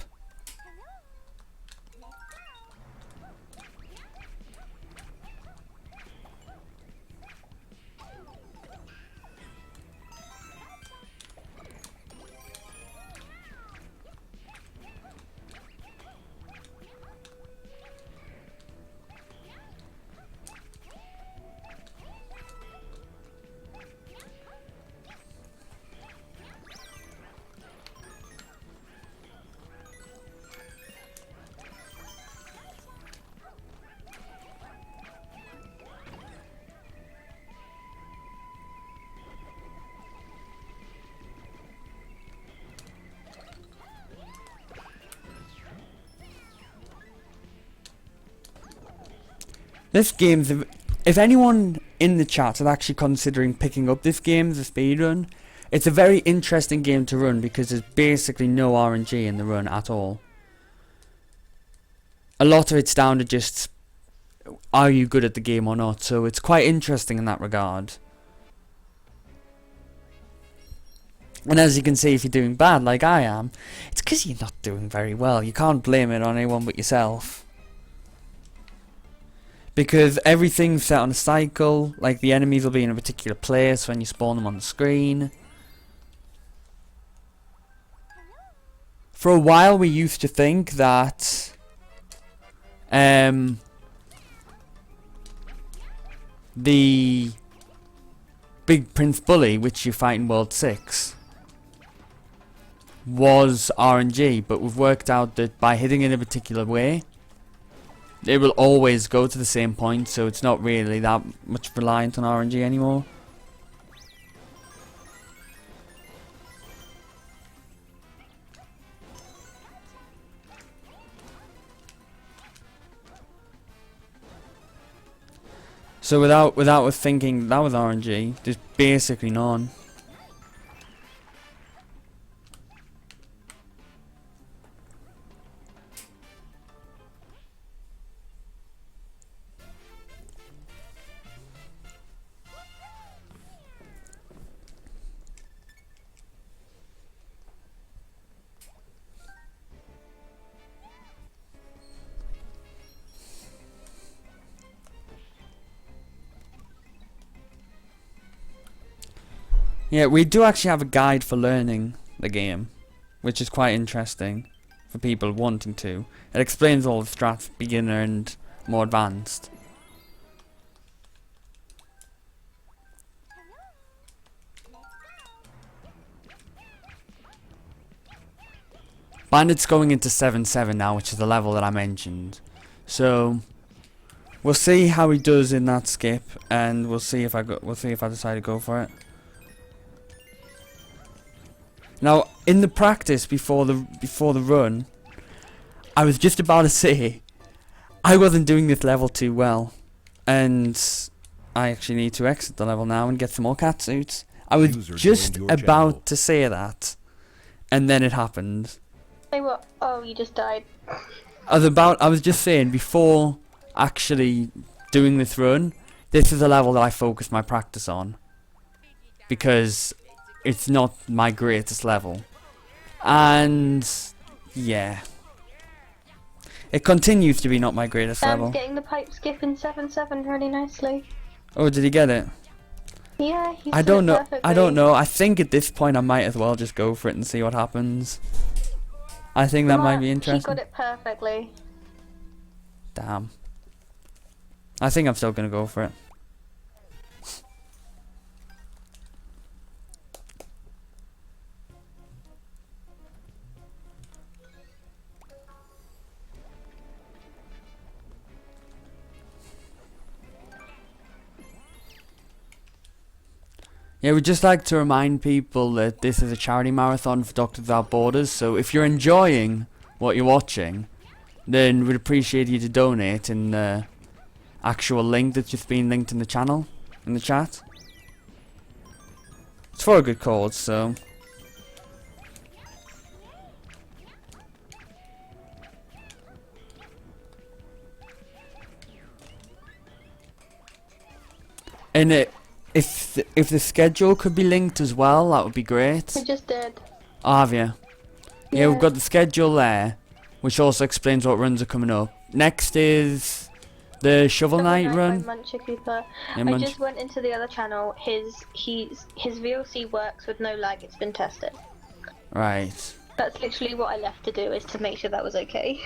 This game's, if anyone in the chat is actually considering picking up this game as a speedrun, it's a very interesting game to run because there's basically no RNG in the run at all. A lot of it's down to just, are you good at the game or not, so it's quite interesting in that regard. And as you can see, if you're doing bad like I am, it's because you're not doing very well. You can't blame it on anyone but yourself. Because everything's set on a cycle, like the enemies will be in a particular place when you spawn them on the screen. For a while we used to think that the Big Prince Bully, which you fight in World 6, was RNG, but we've worked out that by hitting it in a particular way, it will always go to the same point, so it's not really that much reliant on RNG anymore. So without us thinking that was RNG, there's basically none. Yeah, we do actually have a guide for learning the game, which is quite interesting for people wanting to. It explains all the strats, beginner and more advanced. Bandit's going into 7-7 now, which is the level that I mentioned. So we'll see how he does in that skip, and we'll see if I decide to go for it. Now, in the practice before the run, I was just about to say I wasn't doing this level too well, and I actually need to exit the level now and get some more catsuits. I was just about to say that, and then it happened. Say what? Oh, you just died. I was just saying, before actually doing this run, this is a level that I focused my practice on, because it's not my greatest level. And yeah, it continues to be not my greatest level. Getting the pipe skip in 7-7 really nicely. Oh, did he get it? Yeah, he I don't know. perfectly. I don't know. I think at this point I might as well just go for it and see what happens. I think that might be interesting. He got it perfectly. Damn. I think I'm still gonna go for it. Yeah, we'd just like to remind people that this is a charity marathon for Doctors Without Borders, so if you're enjoying what you're watching, then we'd appreciate you to donate in the actual link that's just been linked in the channel, in the chat. It's for a good cause, so... And if the schedule could be linked as well, that would be great. I just did. Oh, have you? Yeah, we've got the schedule there, which also explains what runs are coming up. Next is the Shovel Knight run. Muncher Cooper. Yeah, I just went into the other channel. His VLC works with no lag. It's been tested. Right. That's literally what I left to do, is to make sure that was okay.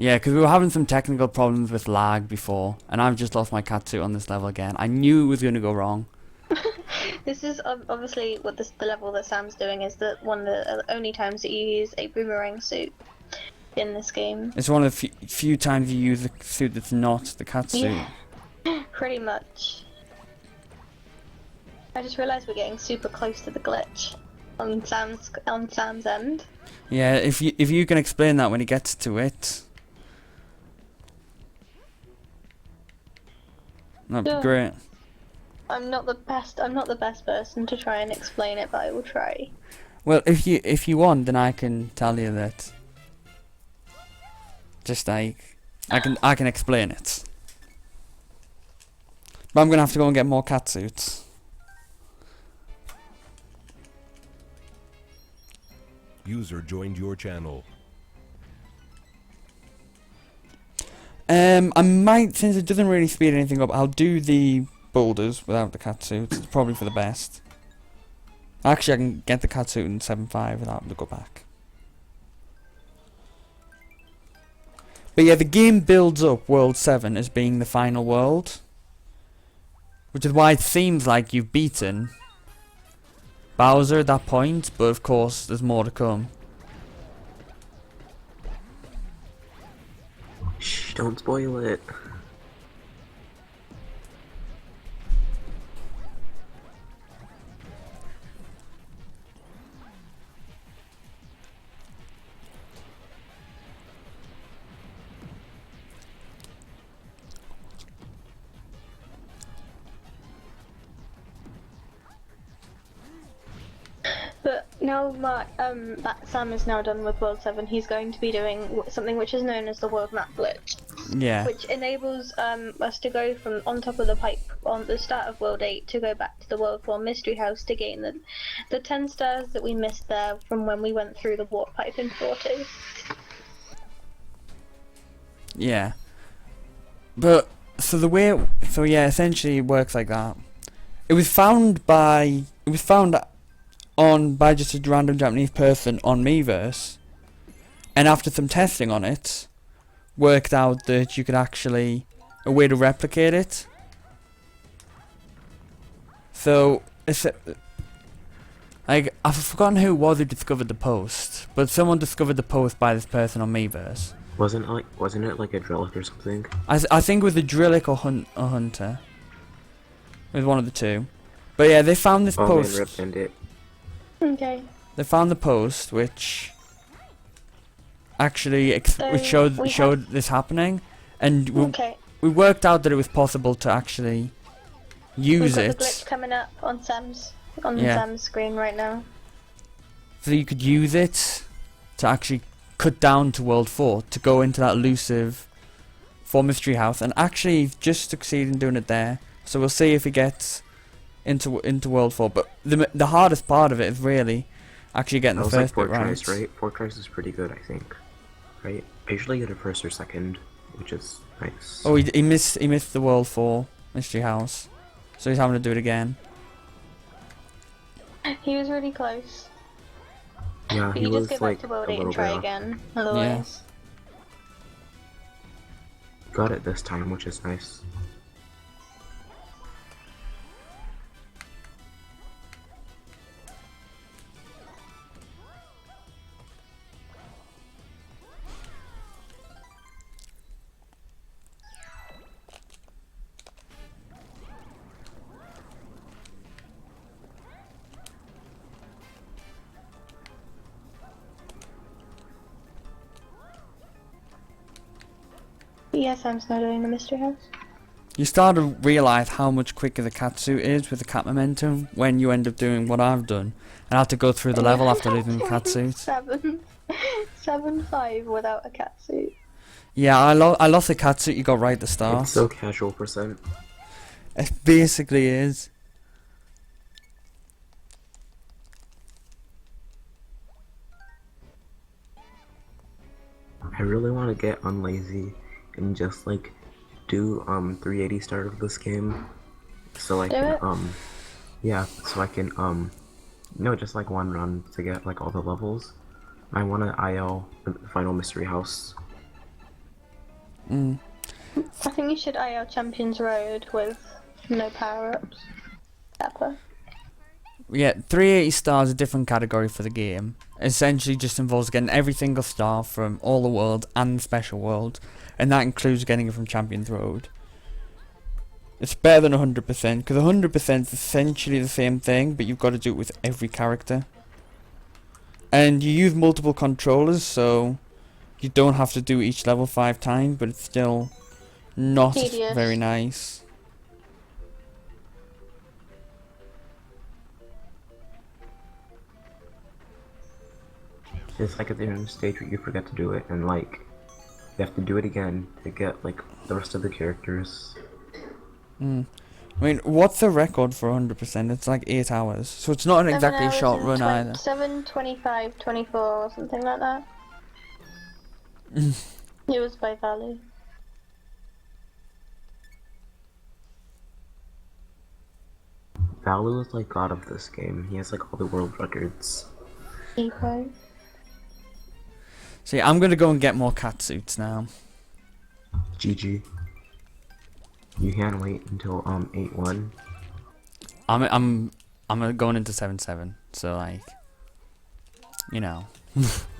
Yeah, because we were having some technical problems with lag before, and I've just lost my catsuit on this level again. I knew it was going to go wrong. This is obviously what the level that Sam's doing is that one of the only times that you use a boomerang suit in this game. It's one of the few times you use a suit that's not the catsuit. Yeah, pretty much. I just realised we're getting super close to the glitch on Sam's end. Yeah, if you can explain that when he gets to it, that'd be great. I'm not the best person to try and explain it, but I will try. Well, if you want, then I can tell you that. Just like I can explain it. But I'm gonna have to go and get more catsuits. User joined your channel. I might, since it doesn't really speed anything up, I'll do the boulders without the catsuit. It's probably for the best. Actually, I can get the catsuit in 7.5 without having to go back. But yeah, the game builds up World 7 as being the final world, which is why it seems like you've beaten Bowser at that point, but of course there's more to come. Shh, don't spoil it. now that Sam is now done with World 7, he's going to be doing something which is known as the World Map Glitch, Yeah. which enables us to go from on top of the pipe on the start of World 8 to go back to the World 4 Mystery House to gain the 10 stars that we missed there from when we went through the warp pipe in 4-2. Yeah. But so yeah, essentially it works like that. It was found by just a random Japanese person on Miiverse, and after some testing on it, worked out that you could actually a way to replicate it. So it's like I've forgotten who it was who discovered the post, but someone discovered the post by this person on Miiverse. Wasn't it like a Drillick or something? I think it was a Drillick or Hunter. It was one of the two. But yeah, they found this post. Man, Rip Bandit. Okay. They found the post which actually which showed this happening, and we worked out that it was possible to actually use We've got it. the glitch coming up on Sam's screen right now. So you could use it to actually cut down to World 4 to go into that elusive 4 Mystery House, and actually he's just succeeded in doing it there. So we'll see if he gets into World 4. But the hardest part of it is really actually getting the first bit right. Right? 4 tries is pretty good, I think. Right? I usually get a first or second, which is nice. Oh, he missed the World 4 Mystery House, so he's having to do it again. He was really close. Yeah, But he you was just go like back to World a 8 and little try bit again, otherwise. Got it this time, which is nice. Yes, I'm still doing the Mystery House. You start to realise how much quicker the catsuit is with the cat momentum when you end up doing what I've done and have to go through the level after losing the catsuit. 7-5 without a catsuit. Yeah, I lost the catsuit you got right at the start. It's so casual percent. It basically is. I really want to get unlazy and just like do 380 start of this game, so I can yeah, so I can no, just like one run to get like all the levels. I want to IL the final mystery house. I think you should IL Champions Road with no power-ups. Yeah, 380 stars is a different category for the game. Essentially just involves getting every single star from all the world and the special world, and that includes getting it from Champions Road. It's better than 100%, because 100% is essentially the same thing, but you've got to do it with every character. And you use multiple controllers, so you don't have to do each level 5 times, but it's still not Tedious. very nice. It's like at the end of the stage where you forget to do it, and like you have to do it again to get like the rest of the characters. I mean, what's the record for 100%? It's like 8 hours, so it's not exactly a short run either. 7:25, 24 or something like that. It was by Valley. Valu is like god of this game. He has like all the world records. E5. So yeah, I'm gonna go and get more catsuits now. GG. You can't wait until 8-1. I'm going into 7-7, so like, you know.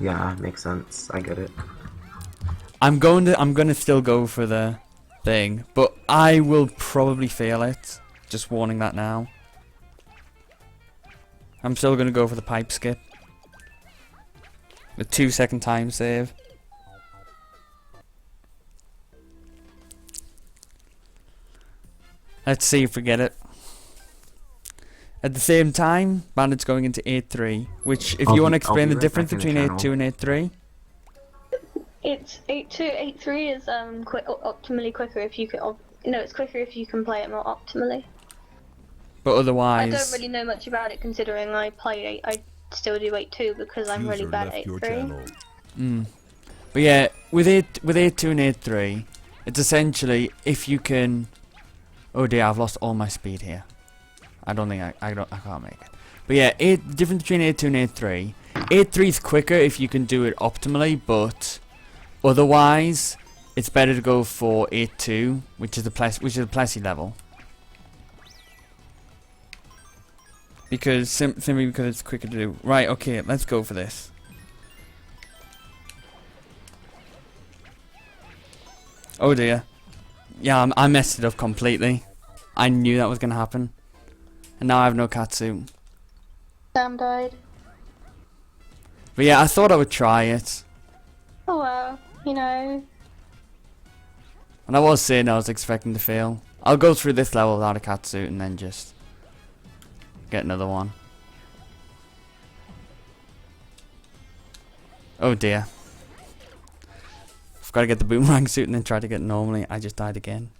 Yeah, makes sense. I get it. I'm gonna still go for the thing, but I will probably fail it. Just warning that now. I'm still gonna go for the pipe skip. The 2-second time save. Let's see if we get it. At the same time, Bandit's going into 8.3, which, if I'll you be- want to I'll explain be the right difference back in the between channel. 8.2 and 8.3. It's 8.2, 8.3 is optimally quicker if you can. No, it's quicker if you can play it more optimally. But I otherwise, don't really know much about it considering I play 8. I still do 8.2 because I'm really User bad at left your 8.3. channel. but yeah, with 8.2 and 8.3, it's essentially if you can. Oh dear, I've lost all my speed here. I don't think I can't make it. But yeah, difference between 8.2 and 8.3. 8.3 is quicker if you can do it optimally, but otherwise, it's better to go for 8.2, which is the Plessy level. Because simply because it's quicker to do. Right, okay, let's go for this. Oh dear. Yeah, I messed it up completely. I knew that was gonna happen. And now I have no catsuit. Sam died. But yeah, I thought I would try it. Oh well, you know. And I was saying I was expecting to fail. I'll go through this level without a catsuit and then just get another one. Oh dear. I've got to get the boomerang suit and then try to get it normally. I just died again.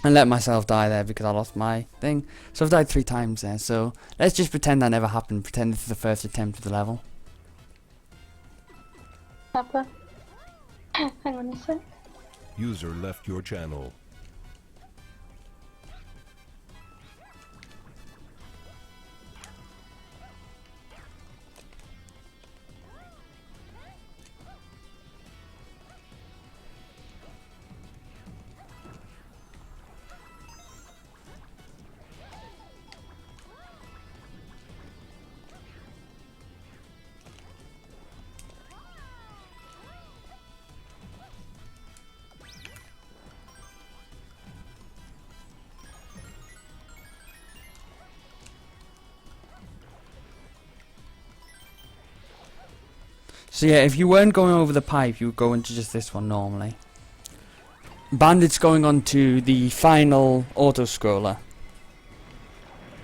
And let myself die there because I lost my thing. So I've died 3 times there. So let's just pretend that never happened. Pretend this is the first attempt of the level. Papa. Hang on a sec. User left your channel. So yeah, if you weren't going over the pipe, you would go into just this one normally. Bandit's going on to the final auto-scroller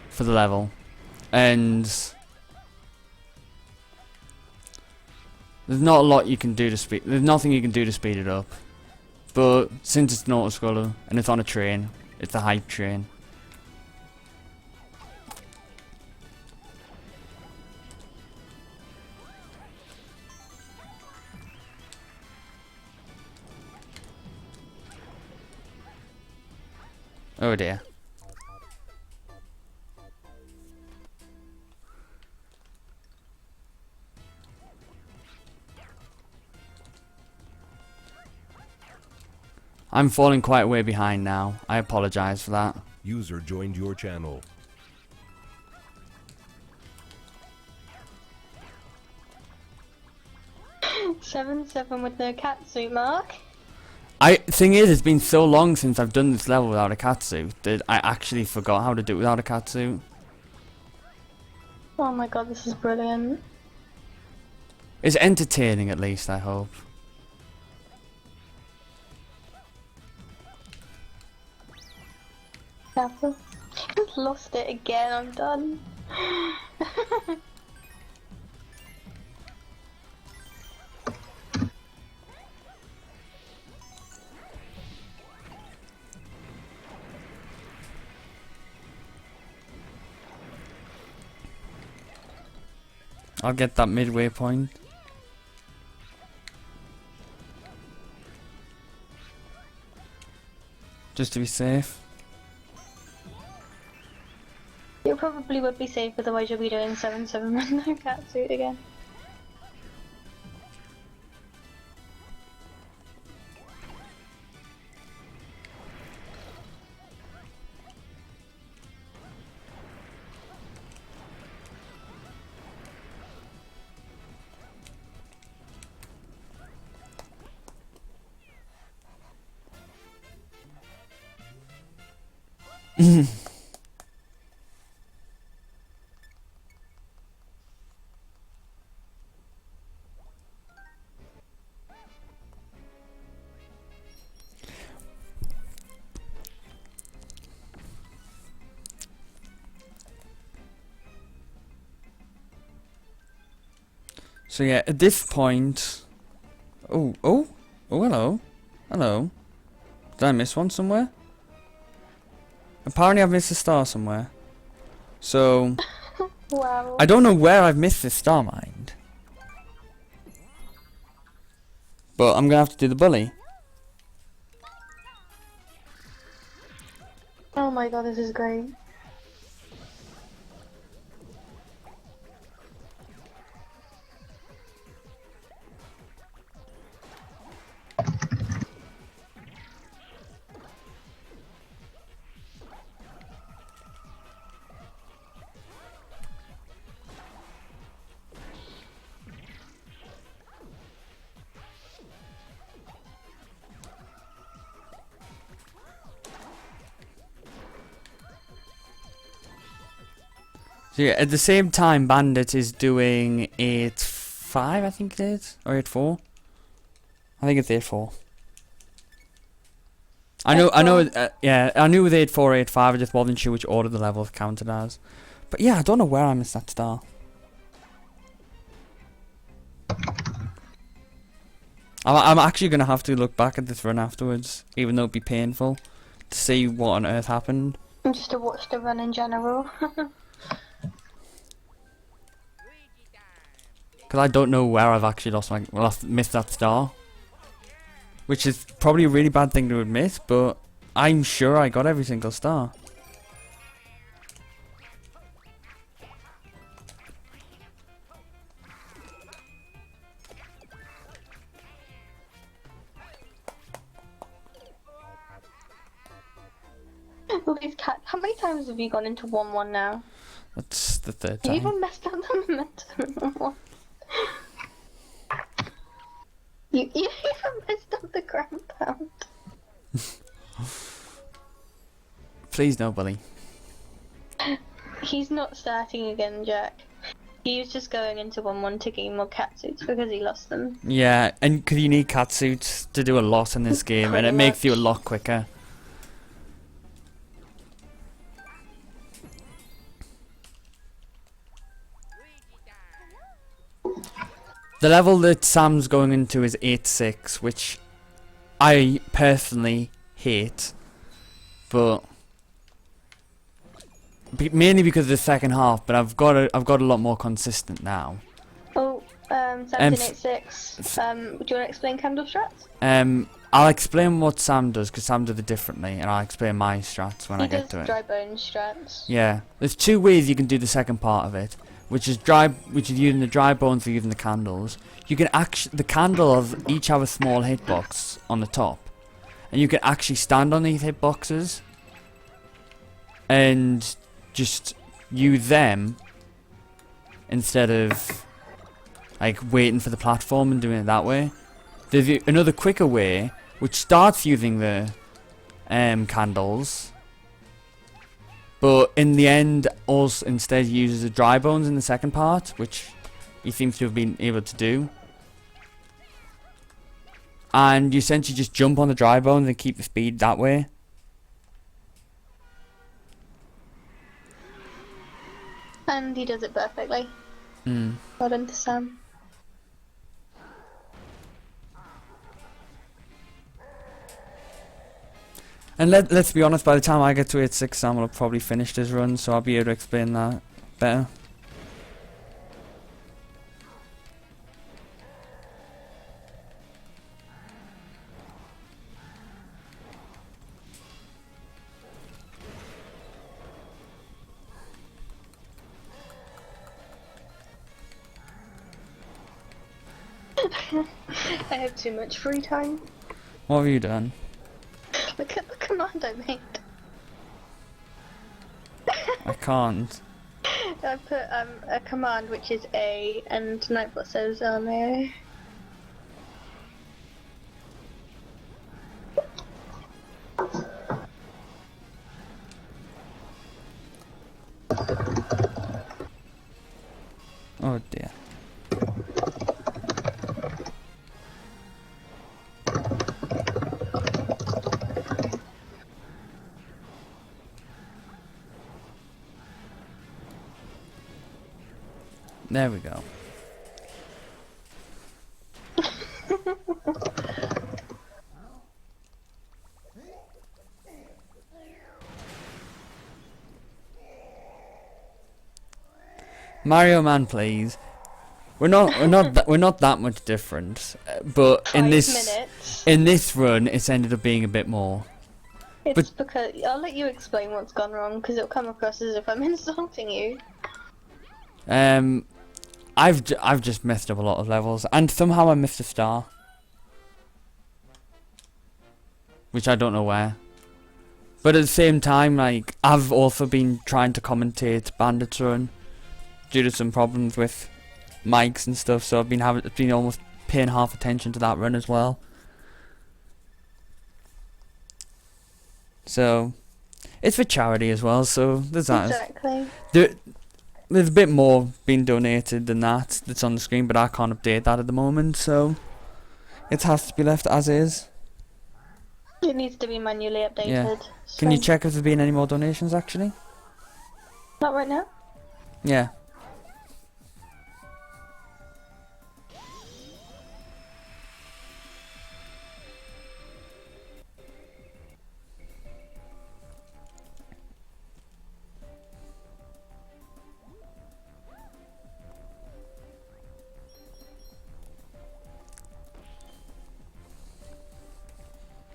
for the level. And there's not a lot you can do to speed. There's nothing you can do to speed it up. But since it's an auto-scroller and it's on a train, it's a hype train. Oh dear. I'm falling quite way behind now. I apologize for that. User joined your channel. Seven with no catsuit, Mark. Thing is, it's been so long since I've done this level without a catsuit that I actually forgot how to do it without a catsuit. Oh my god, this is brilliant. It's entertaining at least, I hope. Papa. Lost it again, I'm done. I'll get that midway point. Just to be safe. You probably would be safe, otherwise you'll be doing 7-7 with no catsuit again. So yeah, at this point... Oh, hello. Hello. Did I miss one somewhere? Apparently I've missed a star somewhere. So... Wow. I don't know where I've missed this star mine. But I'm gonna have to do the bully. Oh my god, this is great. So yeah, at the same time, Bandit is doing 8-5, I think it is, or 8-4. I think it's 8-4. I know. Yeah, I knew with 8-4, 8-5. I just wasn't sure which order the levels counted as. But yeah, I don't know where I missed that star. I'm actually gonna have to look back at this run afterwards, even though it'd be painful, to see what on earth happened. Just to watch the run in general. Because I don't know where I've actually missed that star. Which is probably a really bad thing to admit, but I'm sure I got every single star. These cat. How many times have you gone into 1-1 now? That's the third You time. even messed up the momentum in 1-1. You even messed up the ground pound. Please no, bully. He's not starting again, Jack. He was just going into 1-1 to gain more catsuits because he lost them. Yeah, and because you need catsuits to do a lot in this game, and it Pretty makes you a much. lot quicker. The level that Sam's going into is 8-6, which I personally hate, but mainly because of the second half. But I've got a lot more consistent now. Oh, 1786. Do you want to explain candle strats? I'll explain what Sam does, because Sam does it differently, and I'll explain my strats when I get to He it. does dry bones strats. Yeah, there's two ways you can do the second part of it, which is using the dry bones or using the candles. You can the candles each have a small hitbox on the top, and you can actually stand on these hitboxes and just use them instead of like waiting for the platform and doing it that way. There's another quicker way, which starts using the candles, but in the end also instead uses the dry bones in the second part, which he seems to have been able to do. And you essentially just jump on the dry bones and keep the speed that way. And he does it perfectly. Mm. Well done to Sam. And let's be honest, by the time I get to 8-6, Sam will have probably finished his run, so I'll be able to explain that better. I have too much free time. What have you done? Look at the command I made. I can't. I put a command which is A and Nightbot says A. Oh dear. There we go. Mario Man, please. We're not that much different, but in 5 this minutes. run, it's ended up being a bit more. It's because I'll let you explain what's gone wrong because it'll come across as if I'm insulting you. I've just messed up a lot of levels, and somehow I missed a star, which I don't know where. But at the same time, like, I've also been trying to commentate Bandit's Run due to some problems with mics and stuff, so I've been almost paying half attention to that run as well. So it's for charity as well, so there's that. Exactly. There's a bit more being donated than that's on the screen, but I can't update that at the moment, so it has to be left as is. It needs to be manually updated. Yeah. So Can you check if there's been any more donations actually? Not right now. Yeah.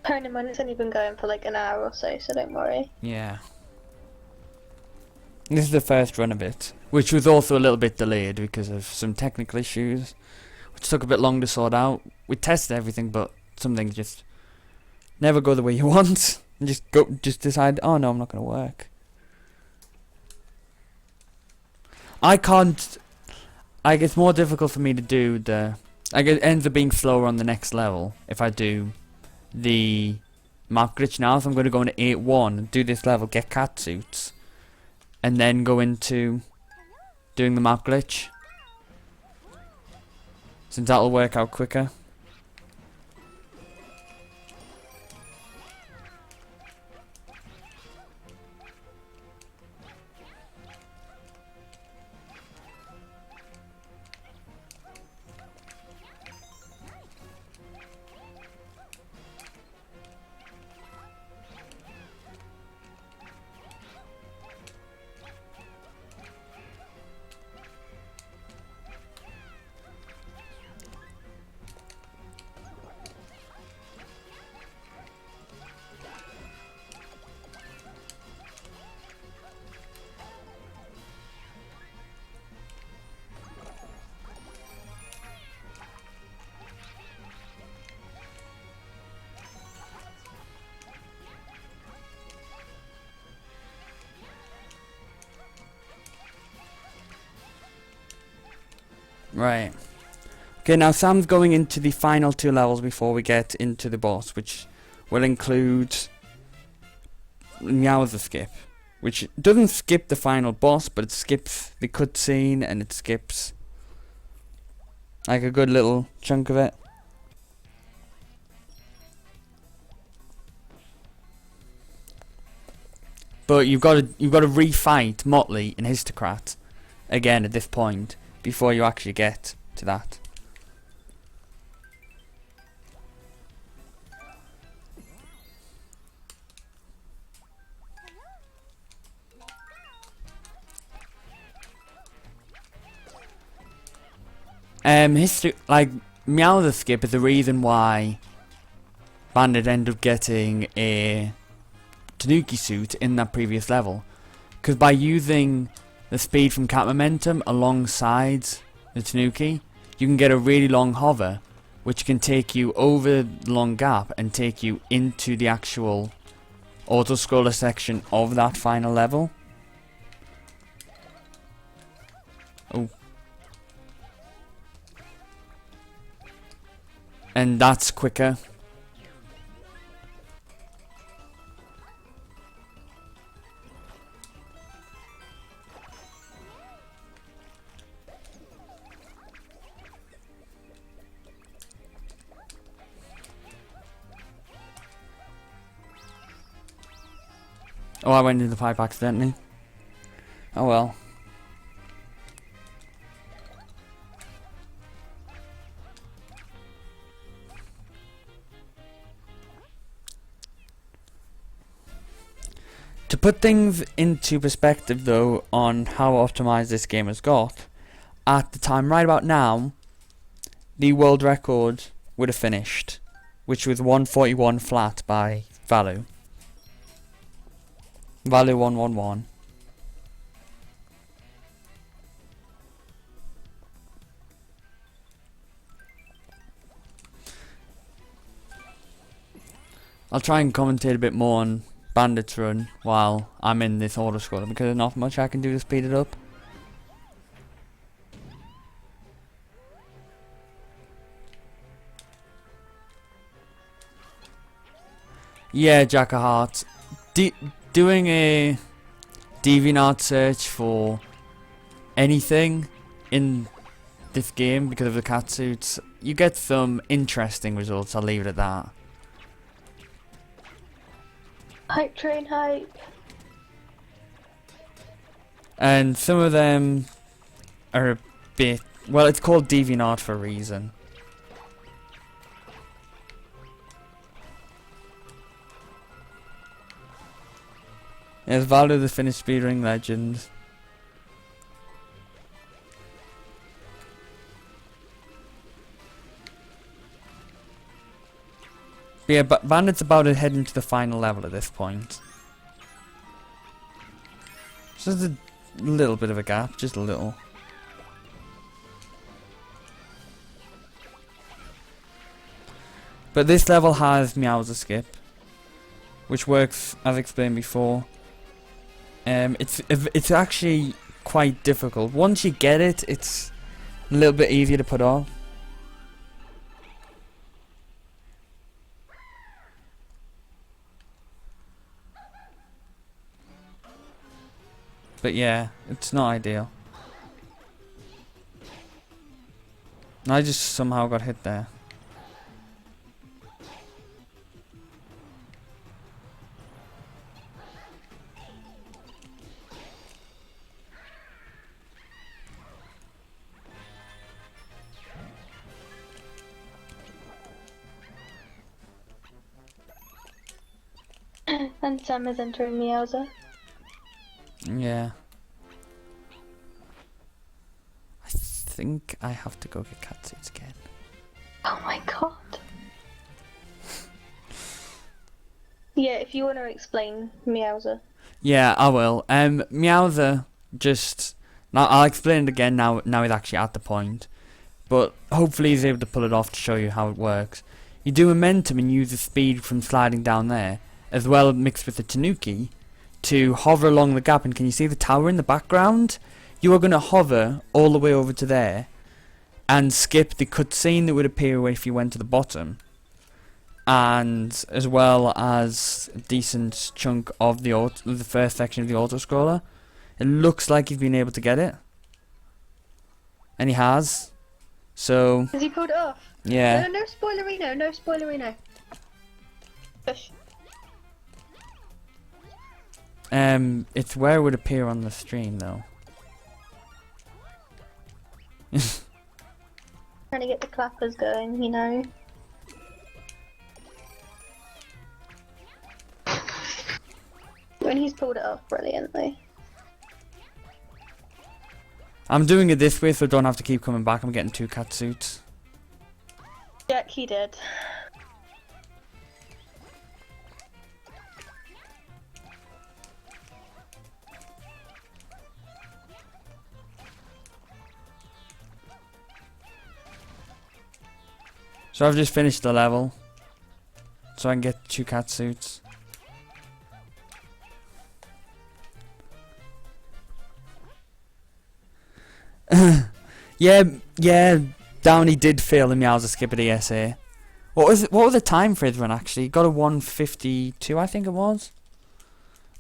Bearing in mind it's only been going for like an hour or so don't worry. Yeah. This is the first run of it, which was also a little bit delayed because of some technical issues, which took a bit long to sort out. We tested everything, but some things just never go the way you want, and just decide, oh no, I'm not going to work. It's more difficult for me to do it ends up being slower on the next level if I do the map glitch now. So I'm going to go into 8-1, do this level, get cat suits, and then go into doing the map glitch, since that'll work out quicker. Right. Okay, now Sam's going into the final 2 levels before we get into the boss, which will include Meow's Skip, which doesn't skip the final boss, but it skips the cutscene and it skips like a good little chunk of it. But you've got to refight Motley and Histocrat again at this point before you actually get to that. Meow the Skip is the reason why Bandit ended up getting a Tanuki suit in that previous level, because by using the speed from Cat Momentum alongside the Tanuki, you can get a really long hover, which can take you over the long gap and take you into the actual auto-scroller section of that final level. Oh. And that's quicker. Oh, I went into the pipe accidentally. Oh well. put things into perspective though on how optimized this game has got, at the time right about now, the world record would have finished, which was 141 flat by Value. Value 111. I'll try and commentate a bit more on Bandit's Run while I'm in this auto scroller because there's not much I can do to speed it up. Yeah, Jack of Hearts. Doing a DeviantArt search for anything in this game because of the catsuits, you get some interesting results, I'll leave it at that. Hype train hype. And some of them are a bit, well, it's called DeviantArt for a reason. There's Valdo the finished speedrunning legend. But yeah, Bandit's about to head into the final level at this point. Just a little bit of a gap, just a little. But this level has Meowser skip, which works as explained before. It's actually quite difficult. Once you get it, it's a little bit easier to put off. But yeah, it's not ideal. I just somehow got hit there. And Sam is entering Meowser. Yeah. I think I have to go get catsuits again. Oh my god. Yeah, if you want to explain Meowser. Yeah, I will. Meowser just... Now, I'll explain it again now he's actually at the point. But hopefully he's able to pull it off to show you how it works. You do momentum and use the speed from sliding down there, as well mixed with the Tanuki, to hover along the gap. And can you see the tower in the background? You are going to hover all the way over to there and skip the cutscene that would appear if you went to the bottom, and as well as a decent chunk of the first section of the auto scroller. It looks like he's been able to get it, and he has. So Has he pulled it off? yeah. No spoilerino, no spoilerino. Push. It's where it would appear on the stream though. Trying to get the clappers going, you know. When he's pulled it off brilliantly. I'm doing it this way so I don't have to keep coming back. I'm getting 2 catsuits. Jack, he did. So I've just finished the level, so I can get 2 catsuits. yeah, Downey did fail the Meowser skip at ESA. What was the time for his run actually? He got a 1:52, I think it was.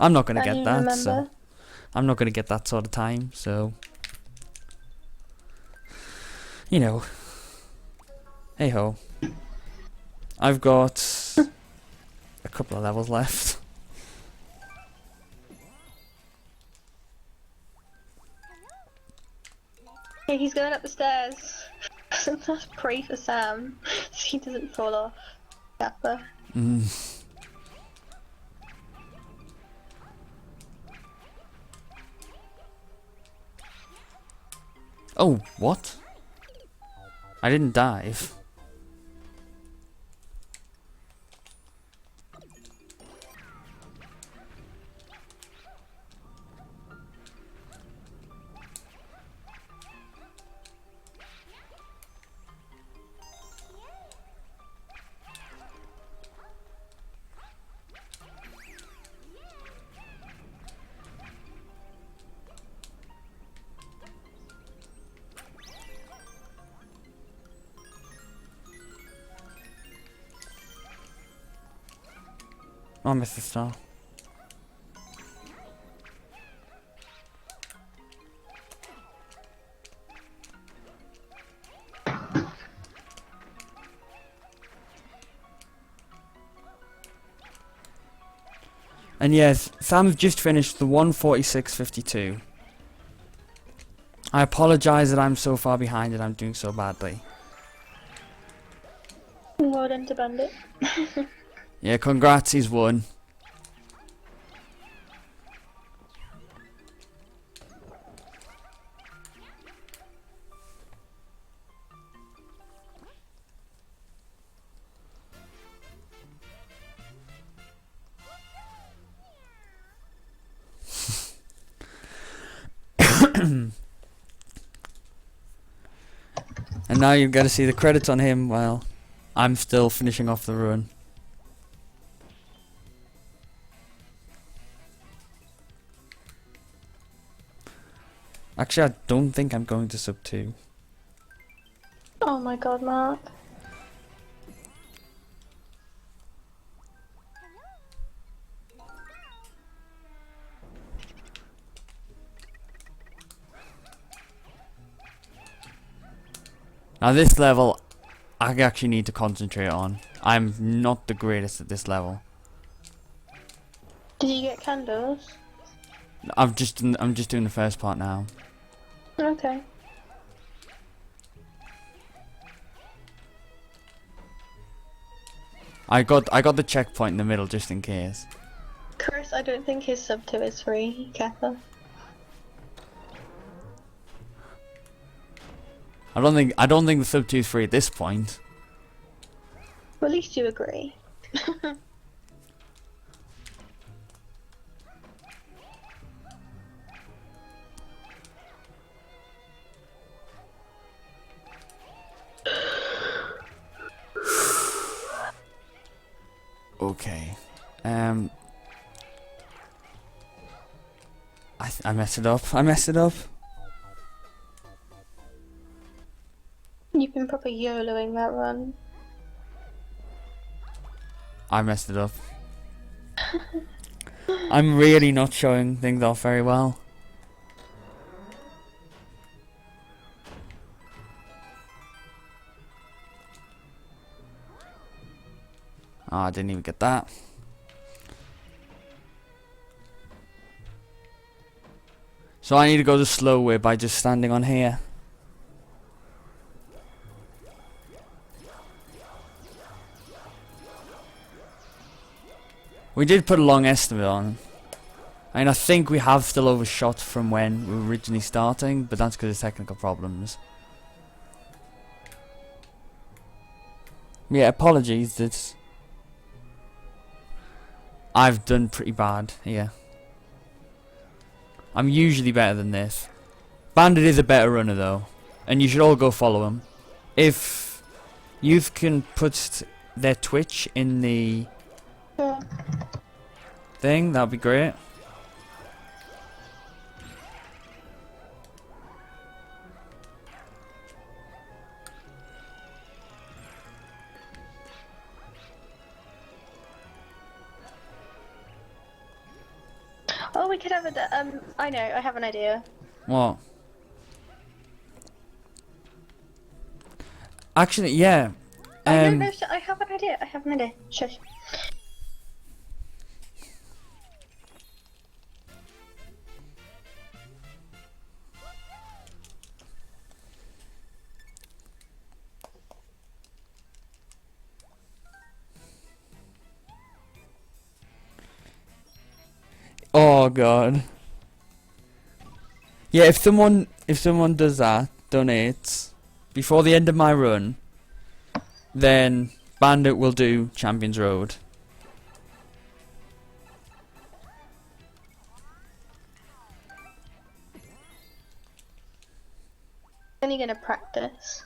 I'm not gonna get that, so I'm not gonna get that sort of time, so you know. Hey ho. I've got a couple of levels left. Okay, he's going up the stairs. Let's pray for Sam so he doesn't fall off. Gapper. Oh, what? I didn't dive. Oh, I missed the star. And yes, Sam's just finished the 146.52. I apologise that I'm so far behind and I'm doing so badly. Well done to Bandit. Yeah, congrats, he's won. And now you've got to see the credits on him while I'm still finishing off the run. Actually, I don't think I'm going to sub 2. Oh my god, Mark. Now this level, I actually need to concentrate on. I'm not the greatest at this level. Did you get candles? I'm just doing the first part now. Okay. I got the checkpoint in the middle just in case. Chris, I don't think his sub 2 is free. Careful. I don't think the sub 2 is free at this point. Well, at least you agree. Okay. I messed it up. I messed it up. You've been proper YOLOing that run. I messed it up. I'm really not showing things off very well. Oh, I didn't even get that. So I need to go the slow way by just standing on here. We did put a long estimate on. I mean, I think we have still overshot from when we were originally starting, but that's because of technical problems. Yeah, apologies, that I've done pretty bad here. I'm usually better than this. Bandit is a better runner though, and you should all go follow him. If you can put their Twitch in the Yeah. thing, that'd be great. Oh, we could have a. I know. I have an idea. What? Actually, yeah. No, I have an idea. I have an idea. Shush. Oh god. Yeah, if someone does that, donates before the end of my run, then Bandit will do Champions Road. Only gonna practice.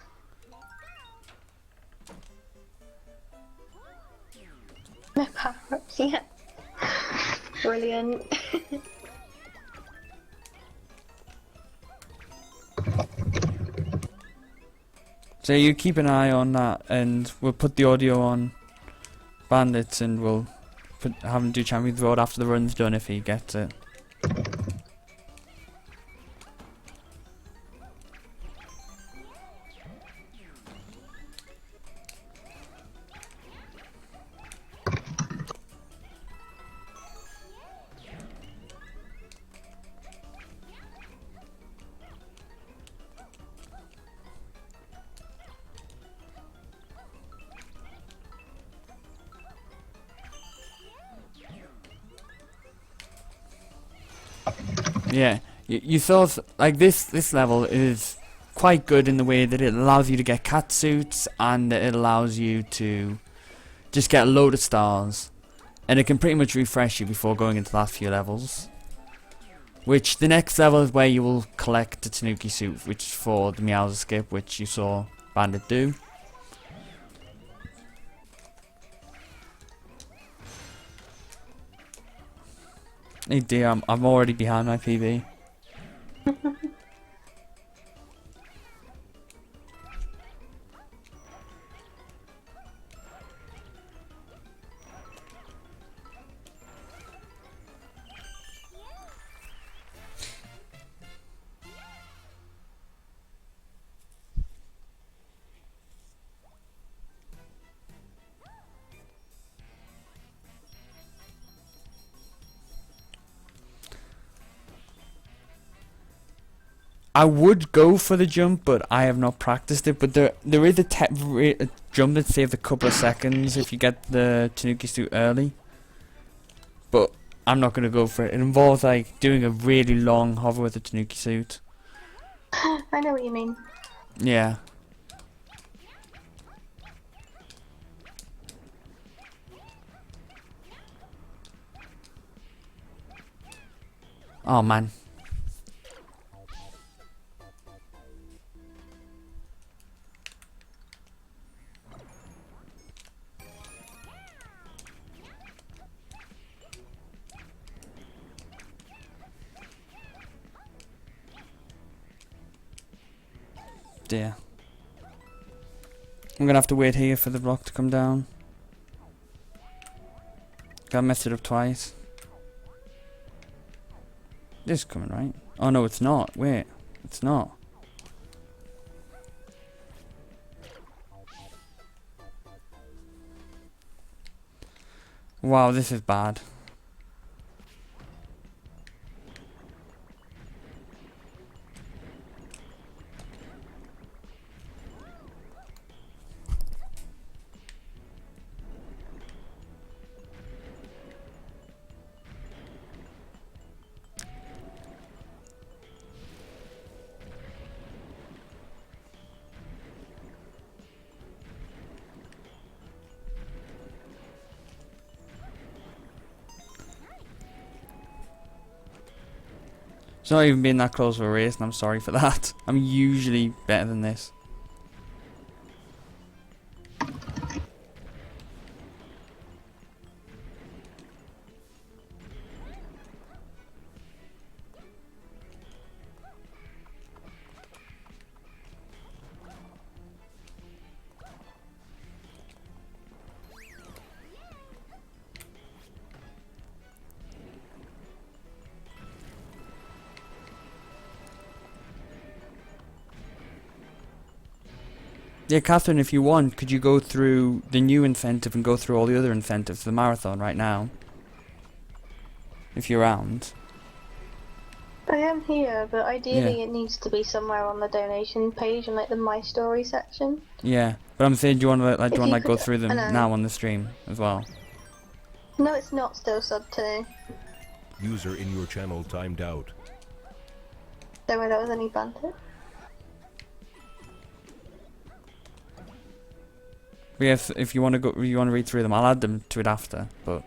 No power-ups yet. Brilliant. So you keep an eye on that, and we'll put the audio on Bandits, and we'll have him do Champions Road after the run's done if he gets it. Yeah, you thought like this level is quite good in the way that it allows you to get cat suits, and it allows you to just get a load of stars, and it can pretty much refresh you before going into the last few levels. Which the next level is where you will collect the Tanuki suit, which is for the Meowser skip, which you saw Bandit do. Hey dear, I'm already behind my PB. I would go for the jump, but I have not practiced it. But there is a jump that saves a couple of seconds if you get the Tanuki suit early. But I'm not going to go for it. It involves like doing a really long hover with the Tanuki suit. I know what you mean. Yeah. Oh man. Dear. I'm gonna have to wait here for the block to come down. Gotta mess it up twice. This is coming, right? Oh no, it's not. Wait, it's not. Wow, this is bad. It's not even been that close of a race, and I'm sorry for that. I'm usually better than this. Yeah, Catherine, if you want, could you go through the new incentive and go through all the other incentives, the marathon right now? If you're around. I am here, but ideally it needs to be somewhere on the donation page in like the My Story section. Yeah, but I'm saying, do you want to like go could- through them I know. now on the stream as well? No, it's not still sub 2. User in your channel timed out. Don't worry, that was any Bandit. But yeah, if you want to go, you want to read through them, I'll add them to it after. But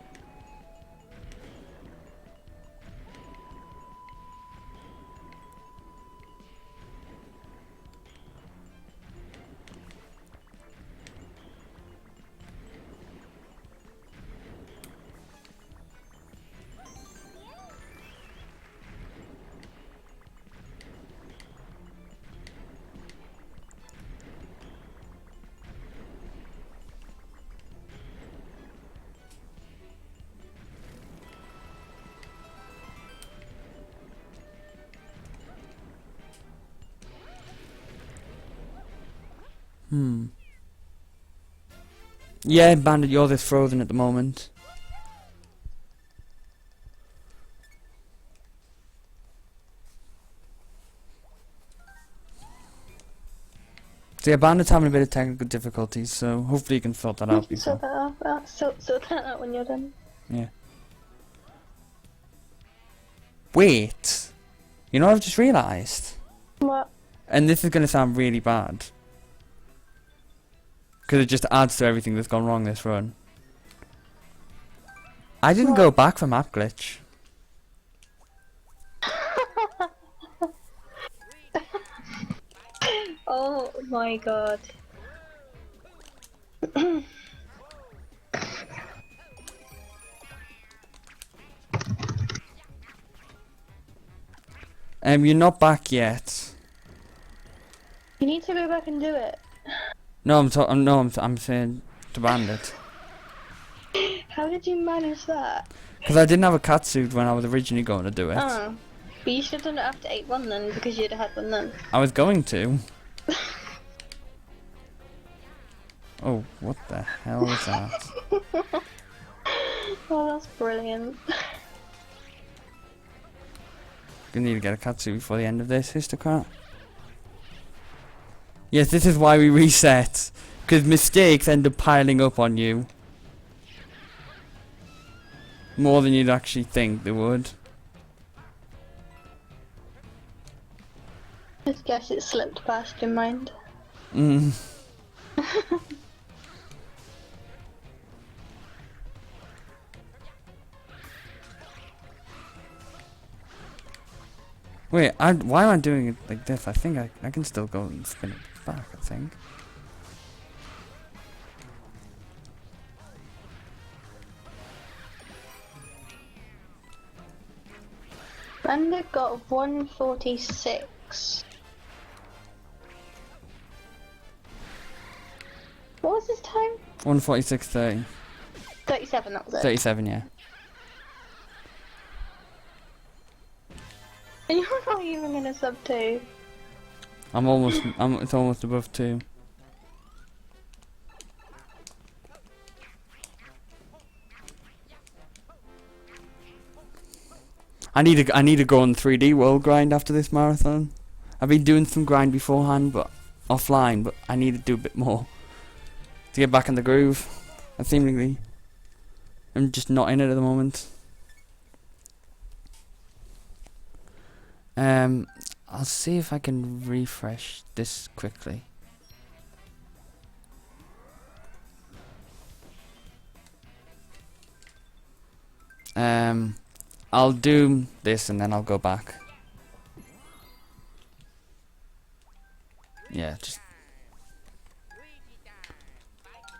yeah, Bandit, you're this frozen at the moment. So yeah, Bandit's having a bit of technical difficulties, so hopefully you can sort that out before. Sort that out. Sort that out when you're done. Yeah. Wait. You know what I've just realised? What? And this is going to sound really bad. Because it just adds to everything that's gone wrong this run. I didn't go back for map glitch. Oh my god. You're not back yet. You need to go back and do it. No, I'm saying to Bandit. How did you manage that? Because I didn't have a catsuit when I was originally going to do it. Oh. But you should have done it after 8-1 then, because you'd have had one then. I was going to. Oh, what the hell is that? Oh, that's brilliant. Gonna need to get a catsuit before the end of this, Histocrat. Yes, this is why we reset. Because mistakes end up piling up on you. More than you'd actually think they would. I guess it slipped past your mind. Wait, why am I doing it like this? I think I can still go and spin it back, I think. Bandit got 146. What was his time? 146.30. 37, that was it. 37, yeah. And you're not even in a sub 2. It's almost above 2. I need to go on 3D world grind after this marathon. I've been doing some grind beforehand, but offline, but I need to do a bit more to get back in the groove. And seemingly, I'm just not in it at the moment. I'll see if I can refresh this quickly. I'll do this and then I'll go back. Yeah, just...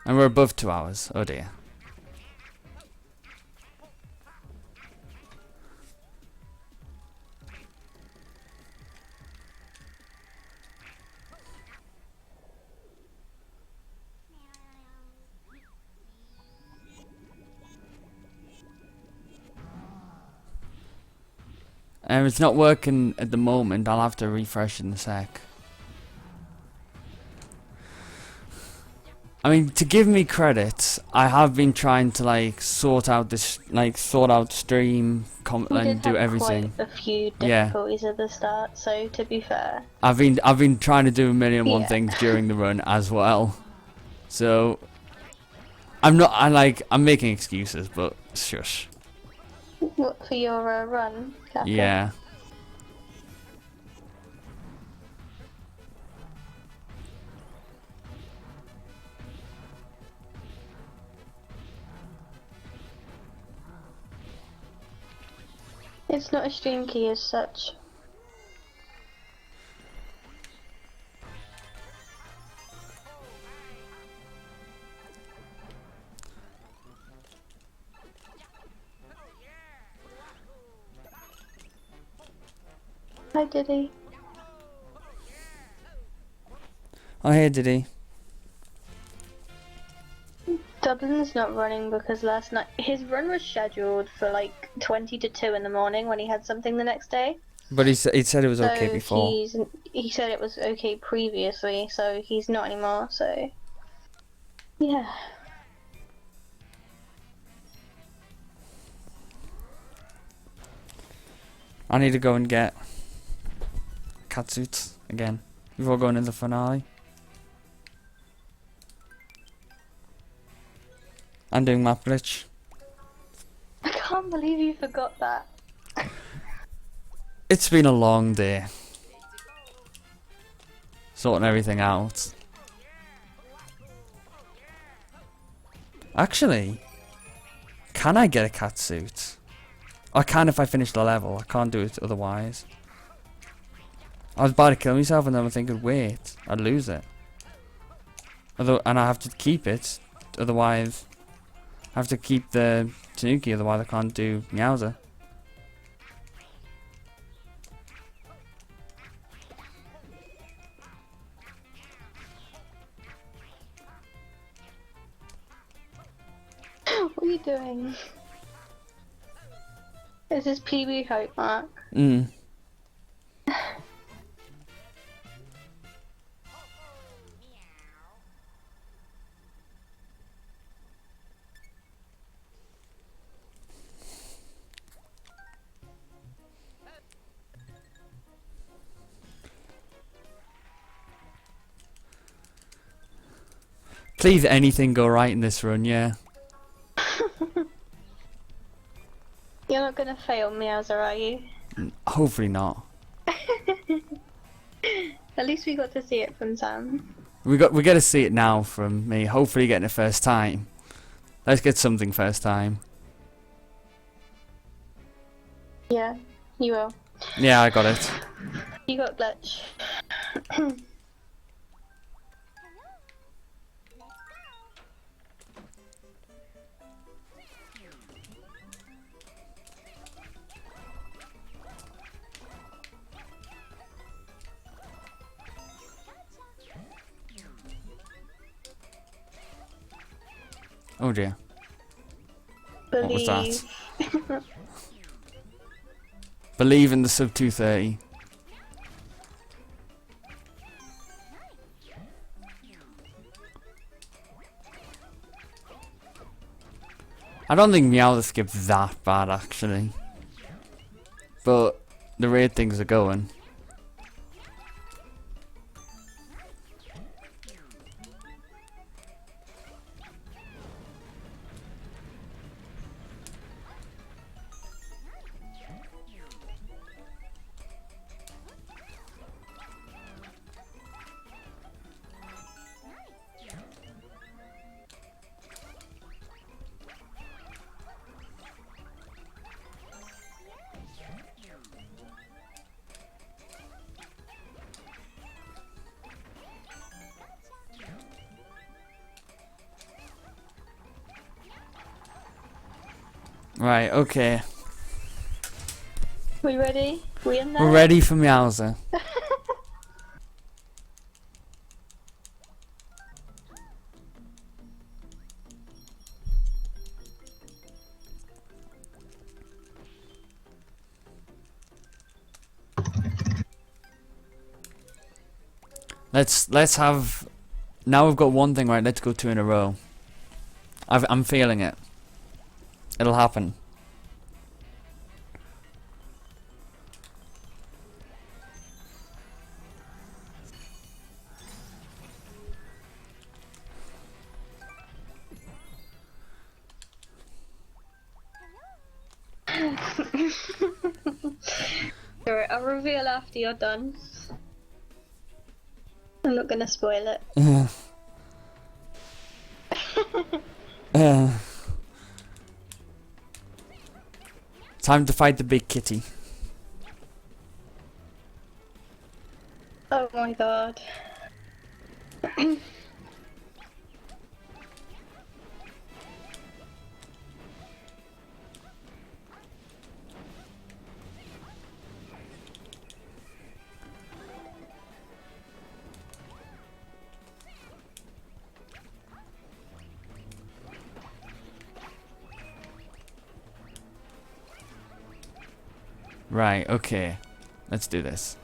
And we're above 2 hours. Oh dear. It's not working at the moment. I'll have to refresh in a sec. I mean, to give me credit, I have been trying to like sort out stream, and do everything. Quite a few difficulties at the start, so to be fair, I've been trying to do a million and one things during the run as well. So I'm making excuses, but shush. What, for your run, Captain? Yeah. It's not a stream key as such. Hi, Diddy. Oh, hey, Diddy. Dublin's not running because last night his run was scheduled for like 20 to 2 in the morning when he had something the next day. But he said it was okay So before. he said it was okay previously, so he's not anymore. So yeah. I need to go and get catsuits again before going into the finale. I'm doing map glitch. I can't believe you forgot that. It's been a long day. Sorting everything out. Actually, can I get a catsuit? I can if I finish the level. I can't do it otherwise. I was about to kill myself and then I'm thinking, wait, I'd lose it. And I have to keep it, otherwise I have to keep the Tanuki, otherwise I can't do Meowser. What are you doing? Is this PB hype mark? Please anything go right in this run, yeah. You're not gonna fail Meowser, are you? Hopefully not. At least we got to see it from Sam. We got to see it now from me. Hopefully getting it first time. Let's get something first time. Yeah, you will. Yeah, I got it. You got glitch. Oh dear. What was that? Believe in the sub 230. I don't think Meowth skips that bad actually. But the raid things are going. Right, okay. We ready? We in there? We're ready for Meowser. Let's have. Now we've got one thing right. Let's go 2 in a row. I'm feeling it. It'll happen. Alright, I'll reveal after you're done. I'm not gonna spoil it. Time to fight the big kitty. Oh my god. Right, okay. Let's do this.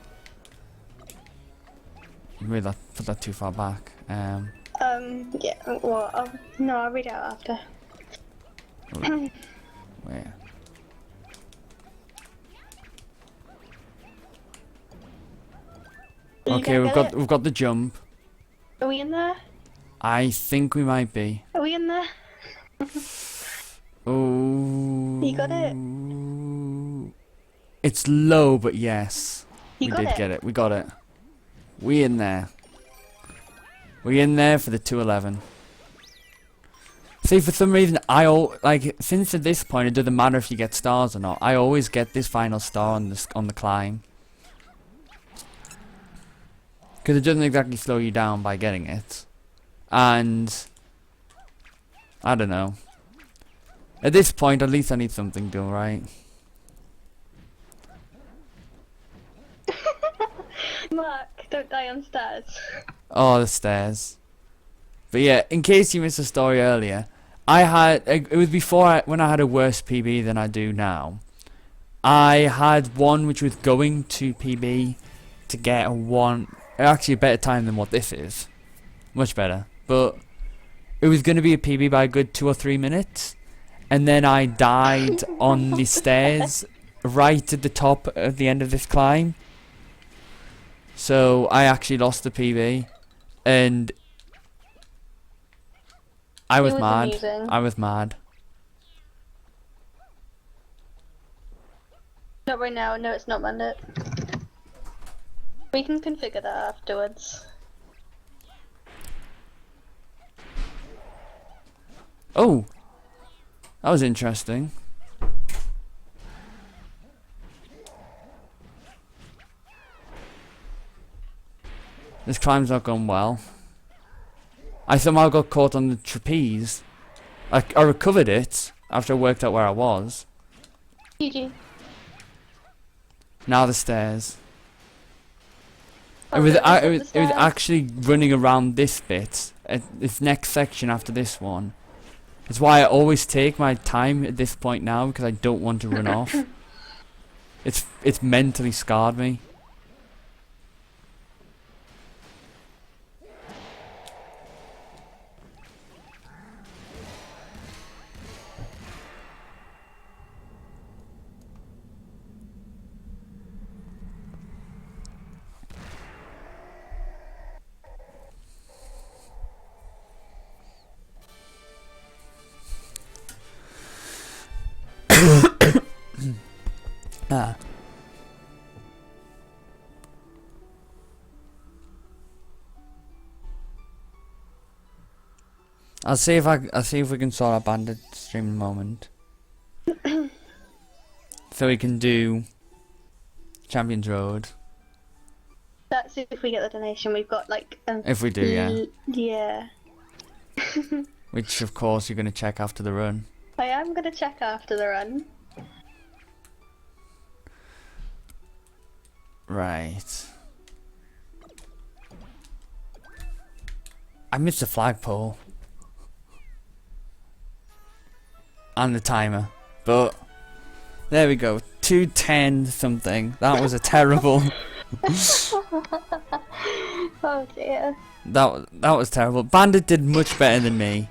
Maybe that put that too far back. Yeah, well, no, I'll read it out after. Where? You Okay, gonna we've get it? got the jump. Are we in there? I think we might be. Are we in there? Oh. You got it? It's low, but yes. You We got did it? get it. We got it. We in there. We in there for the 211. See, for some reason, since at this point it doesn't matter if you get stars or not. I always get this final star on the climb. Because it doesn't exactly slow you down by getting it. And I don't know. At this point, at least I need something to, right? Mark, don't die on stairs. Oh, the stairs. But yeah, in case you missed the story earlier, I had it was before when I had a worse PB than I do now. I had one which was going to PB to get actually a better time than what this is, much better. But it was going to be a PB by a good 2 or 3 minutes, and then I died on the stairs right at the top at the end of this climb. So I actually lost the PB, and I was It was mad. amusing. I was mad. Not right now, no it's not Bandit. We can configure that afterwards. Oh, that was interesting. This climb's not gone well. I somehow got caught on the trapeze. I recovered it after I worked out where I was. GG. Now the stairs. Oh, It was those are the it was stairs? actually running around this bit, this next section after this one. That's why I always take my time at this point now, because I don't want to run off. It's mentally scarred me. Ah. I'll see if we can sort out Bandit stream in a moment. So we can do Champions Road. That's if we get the donation. We've got like If we do, yeah. Yeah. Which of course you're gonna check after the run. I am gonna check after the run. Right. I missed the flagpole. And the timer. But there we go. 210 something. That was a terrible Oh dear. that was terrible. Bandit did much better than me.